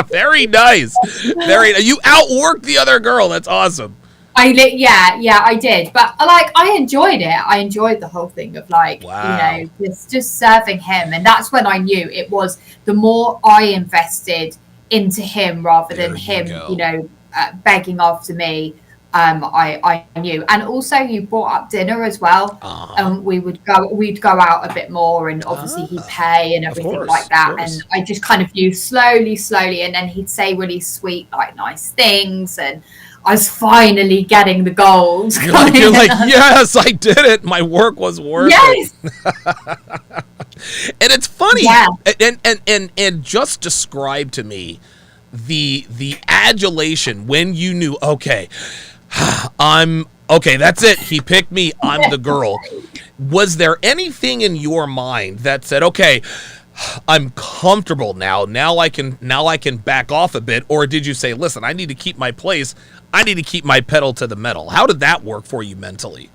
Very nice. You outworked the other girl. That's awesome. I did. But like, I enjoyed it. I enjoyed the whole thing of like, you know, just serving him. And that's when I knew it was the more I invested into him rather than him, you know, begging after me. I knew. And also you brought up dinner as well. And we'd go out a bit more, and obviously he'd pay and everything like that. And I just kind of knew slowly, and then he'd say really sweet, like nice things, and I was finally getting the gold. You're like, yes, I did it. My work was worth it. And it's funny. Yeah. And just describe to me the adulation when you knew, okay, that's it. He picked me. I'm the girl. Was there anything in your mind that said, okay, I'm comfortable now. Now I can back off a bit? Or did you say, listen, I need to keep my place. I need to keep my pedal to the metal? How did that work for you mentally?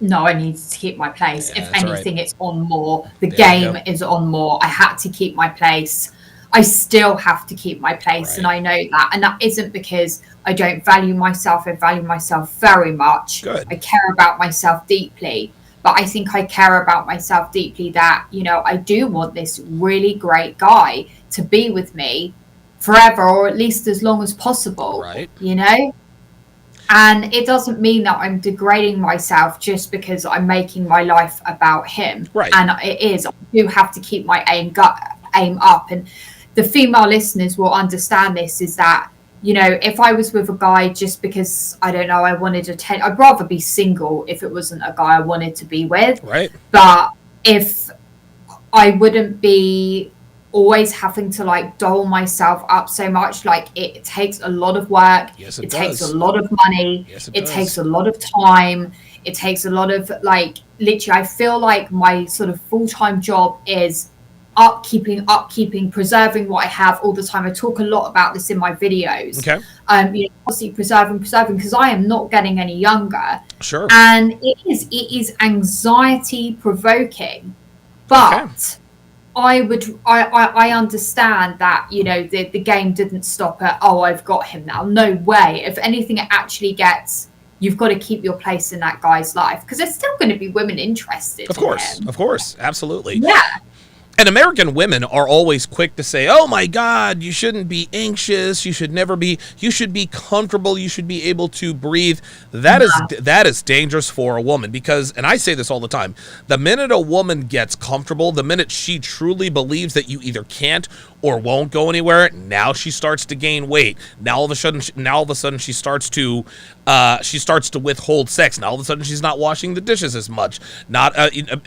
No, I needed to keep my place. If anything, it's on more. The game is on more. I had to keep my place. I still have to keep my place, and I know that. And that isn't because I don't value myself. I value myself very much. Good. I care about myself deeply. But I think I care about myself deeply that, you know, I do want this really great guy to be with me forever, or at least as long as possible. Right. You know? And it doesn't mean that I'm degrading myself just because I'm making my life about him. Right. And it is. I do have to keep my aim up. And the female listeners will understand this, is that, you know, if I was with a guy just because, I don't know, I wanted attention, I'd rather be single if it wasn't a guy I wanted to be with. Right. But if I wouldn't be always having to like doll myself up so much, like it takes a lot of work. Yes, it takes a lot of money. Yes, it takes a lot of time. It takes a lot of like, literally, I feel like my sort of full-time job is upkeeping, preserving what I have all the time. I talk a lot about this in my videos. Okay. You know, constantly preserving, because I am not getting any younger. Sure. And it is anxiety provoking, but I understand that, you know, the game didn't stop at, oh, I've got him now. No way. If anything, it actually gets, you've got to keep your place in that guy's life, because there's still going to be women interested. Of course, absolutely. Yeah. And American women are always quick to say, "Oh my God, you shouldn't be anxious. You should never be. You should be comfortable. You should be able to breathe." That is dangerous for a woman because, and I say this all the time, the minute a woman gets comfortable, the minute she truly believes that you either can't or won't go anywhere, now she starts to gain weight. Now all of a sudden, she starts to withhold sex. Now all of a sudden, she's not washing the dishes as much. Not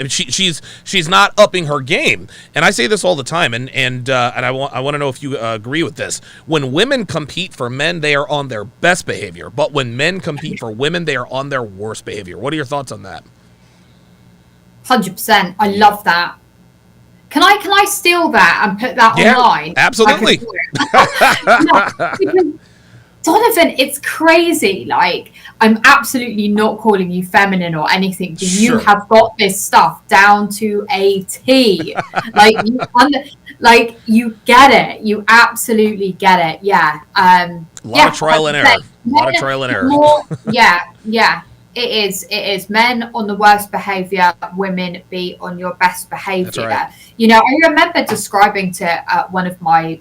she's not upping her game. And I say this all the time, and I want to know if you agree with this. When women compete for men, they are on their best behavior, but when men compete for women, they are on their worst behavior. What are your thoughts on that? 100%. I love that. Can I steal that and put that online? Absolutely. Donovan, it's crazy. Like, I'm absolutely not calling you feminine or anything, but you have got this stuff down to a T. You get it. You absolutely get it. Yeah. A lot of trial and error. Yeah. It is. Men on the worst behavior, women be on your best behavior. That's right. You know, I remember describing to one of my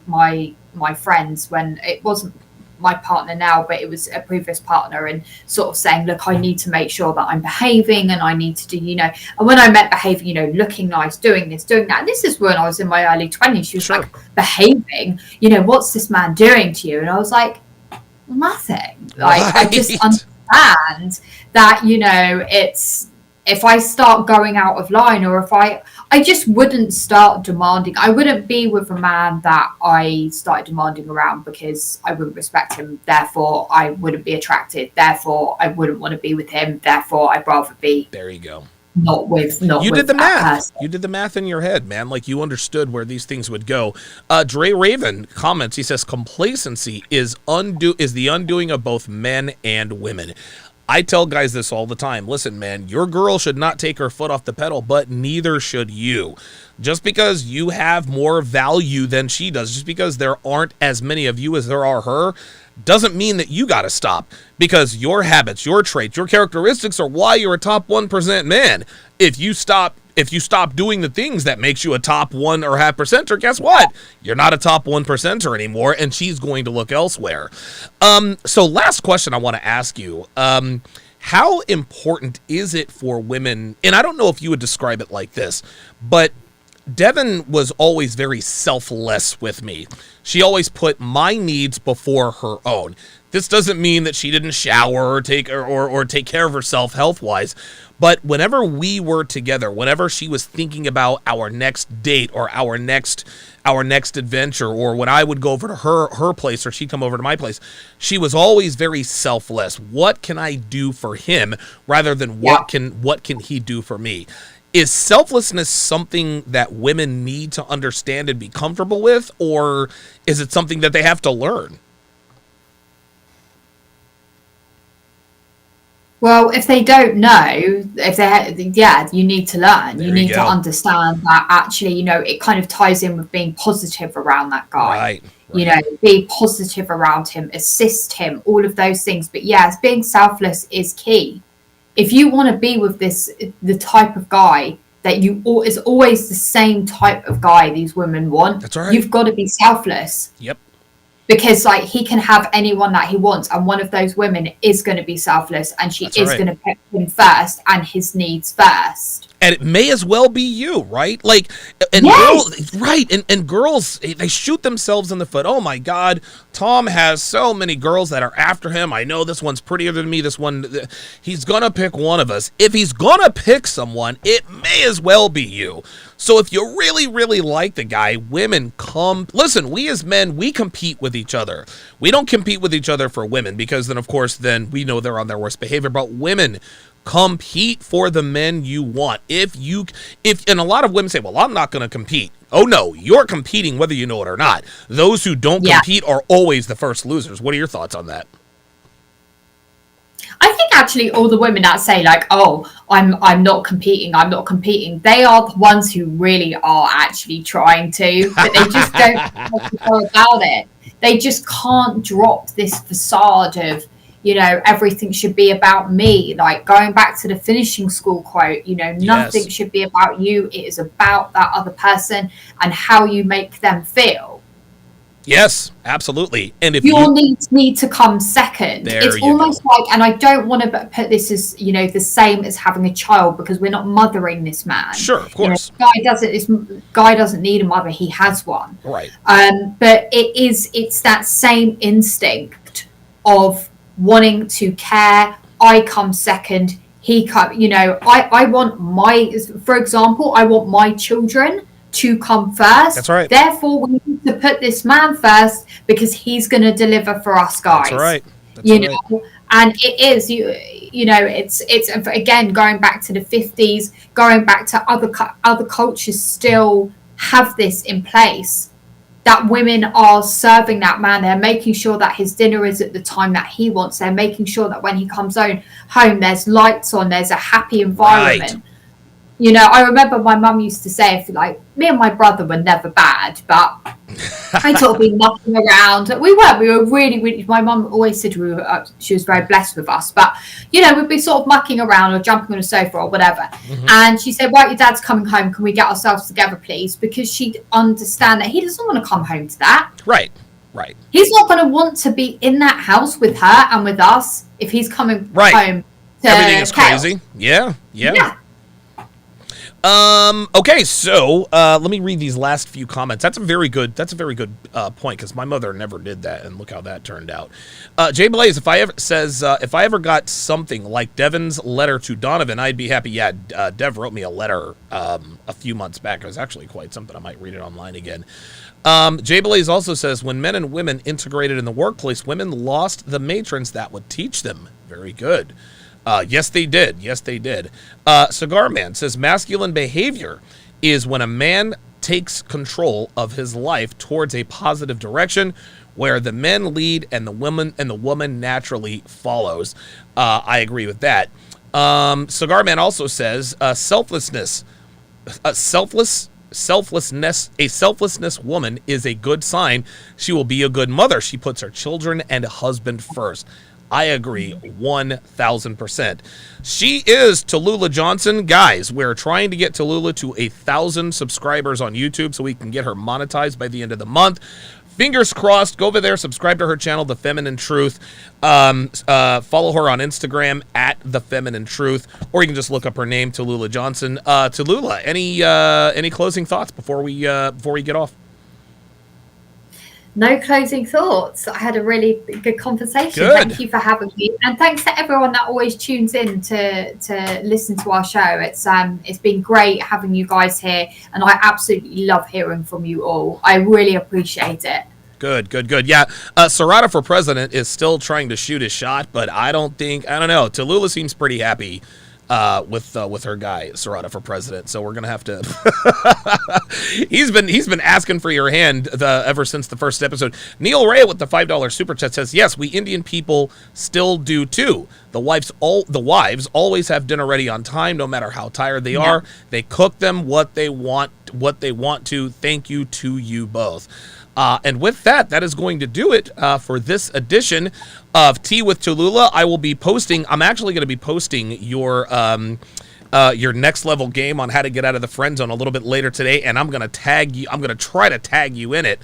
friends when it wasn't my partner now, but it was a previous partner, and sort of saying, look, I need to make sure that I'm behaving, and I need to do, you know, and when I meant behaving, you know, looking nice, doing this, doing that. And this is when I was in my early 20s. She was like, behaving, you know, what's this man doing to you? And I was like, nothing. Like, I just understand that, you know, it's, if I start going out of line, or if I just wouldn't start demanding. I wouldn't be with a man that I started demanding around, because I wouldn't respect him. Therefore, I wouldn't be attracted. Therefore, I wouldn't want to be with him. Therefore, I'd rather be. There you go. You did the math. You did the math in your head, man. Like, you understood where these things would go. Dre Raven comments. He says complacency is the undoing of both men and women. I tell guys this all the time. Listen, man, your girl should not take her foot off the pedal, but neither should you. Just because you have more value than she does, just because there aren't as many of you as there are her, doesn't mean that you got to stop, because your habits, your traits, your characteristics are why you're a top 1% man. If you stop doing the things that makes you a top 1 or half percenter, guess what? You're not a top 1%er anymore, and she's going to look elsewhere. So last question I want to ask you. How important is it for women, and I don't know if you would describe it like this, but Devin was always very selfless with me. She always put my needs before her own. This doesn't mean that she didn't shower or take care of herself health-wise, but whenever we were together, whenever she was thinking about our next date or our next adventure, or when I would go over to her place or she'd come over to my place, she was always very selfless. What can I do for him rather than what can he do for me? Is selflessness something that women need to understand and be comfortable with, or is it something that they have to learn? Well, if they don't know, you need to learn. You need to understand that actually, you know, it kind of ties in with being positive around that guy. Right. You know, be positive around him, assist him, all of those things. But yes, being selfless is key. If you want to be with the type of guy that is always the same type of guy these women want, that's right, you've got to be selfless. Yep. Because, like, he can have anyone that he wants, and one of those women is going to be selfless, and she is going to put him first and his needs first. And it may as well be you, right? Like, and girls, they shoot themselves in the foot. Oh my God, Tom has so many girls that are after him. I know this one's prettier than me. This one, he's gonna pick one of us. If he's gonna pick someone, it may as well be you. So if you really, really like the guy, women listen, we as men, we compete with each other. We don't compete with each other for women, because then, of course, then we know they're on their worst behavior. But women, compete for the men you want. And a lot of women say, well, I'm not going to compete. Oh no, you're competing whether you know it or not. Those who don't compete are always the first losers. What are your thoughts on that? I think actually all the women that say, like, oh, I'm not competing, they are the ones who really are actually trying to, but they just don't know how to go about it. They just can't drop this facade of, everything should be about me. Like going back to the finishing school quote, nothing should be about you. It is about that other person and how you make them feel. Yes, absolutely. And if your needs need to come second, it's almost like, and I don't want to put this as the same as having a child, because we're not mothering this man. Sure, of course. This guy doesn't need a mother; he has one. Right. But it's that same instinct of wanting to care. I come second. He come. I want for example, I want my children to come first. That's right. Therefore, we need to put this man first because he's going to deliver for us guys. That's right. And it is it's again going back to the 50s, going back to other cultures still have this in place, that women are serving that man. They're making sure that his dinner is at the time that he wants. They're making sure that when he comes home, there's lights on, there's a happy environment. Right. I remember my mum used to say, me and my brother were never bad, but I sort of been mucking around. We were really, really, my mum always said she was very blessed with us, but, we'd be sort of mucking around or jumping on a sofa or whatever. Mm-hmm. And she said, right, your dad's coming home. Can we get ourselves together, please? Because she'd understand that he doesn't want to come home to that. Right. He's not going to want to be in that house with her and with us if he's coming home to everything is crazy. Yeah. Okay, so let me read these last few comments. That's a very good point, because my mother never did that, and look how that turned out. Jay Blaze, if I ever got something like Devin's letter to Donovan, I'd be happy. Yeah, Dev wrote me a letter a few months back. It was actually quite something. I might read it online again. Jay Blaze also says, when men and women integrated in the workplace, women lost the matrons that would teach them. Very good. Yes, they did. Cigar Man says, masculine behavior is when a man takes control of his life towards a positive direction, where the men lead and the woman naturally follows. I agree with that. Cigar Man also says, a selfless woman is a good sign. She will be a good mother. She puts her children and husband first. I agree 1,000%. She is Tellulah Johnson. Guys, we're trying to get Tellulah to 1,000 subscribers on YouTube so we can get her monetized by the end of the month. Fingers crossed. Go over there, subscribe to her channel, The Feminine Truth. Follow her on Instagram at The Feminine Truth, or you can just look up her name, Tellulah Johnson. Tellulah, any closing thoughts before we get off? No closing thoughts. I had a really good conversation. Good. Thank you for having me, and thanks to everyone that always tunes in to listen to our show. It's been great having you guys here, and I absolutely love hearing from you all. I really appreciate it. Good. Yeah, Serrata for president is still trying to shoot his shot, but I don't know. Tellulah seems pretty happy with her guy Serrata for president, so we're gonna have to. he's been asking for your hand ever since the first episode. Neil Ray with the $5 super chat says, yes, we Indian people still do too. The wives always have dinner ready on time, no matter how tired they are. They cook them what they want to. Thank you to you both. And with that is going to do it for this edition of Tea with Tellulah. I'm actually going to be posting your next level game on how to get out of the friend zone a little bit later today, and I'm going to tag you. I'm going to try to tag you in it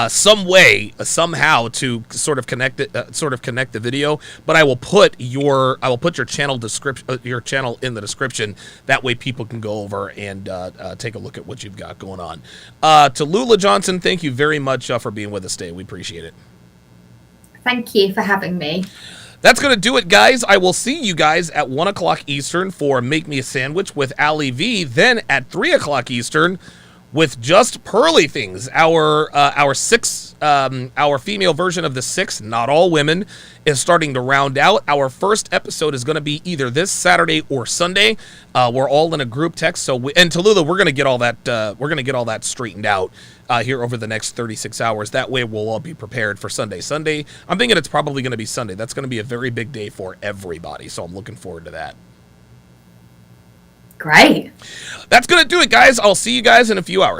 somehow to sort of connect the video. But I will put your channel in the description. That way people can go over and take a look at what you've got going on. Tellulah Johnson, thank you very much for being with us today. We appreciate it. Thank you for having me. That's going to do it, guys. I will see you guys at 1 o'clock Eastern for Make Me a Sandwich with Ali V. Then at 3 o'clock Eastern with Just Pearly Things. Our female version of the Six, Not All Women, is starting to round out. Our first episode is going to be either this Saturday or Sunday. We're all in a group text. And Tellulah, we're going to get all that straightened out here over the next 36 hours. That way we'll all be prepared for Sunday. I'm thinking it's probably going to be Sunday. That's going to be a very big day for everybody, so I'm looking forward to that. Great. That's going to do it, guys. I'll see you guys in a few hours.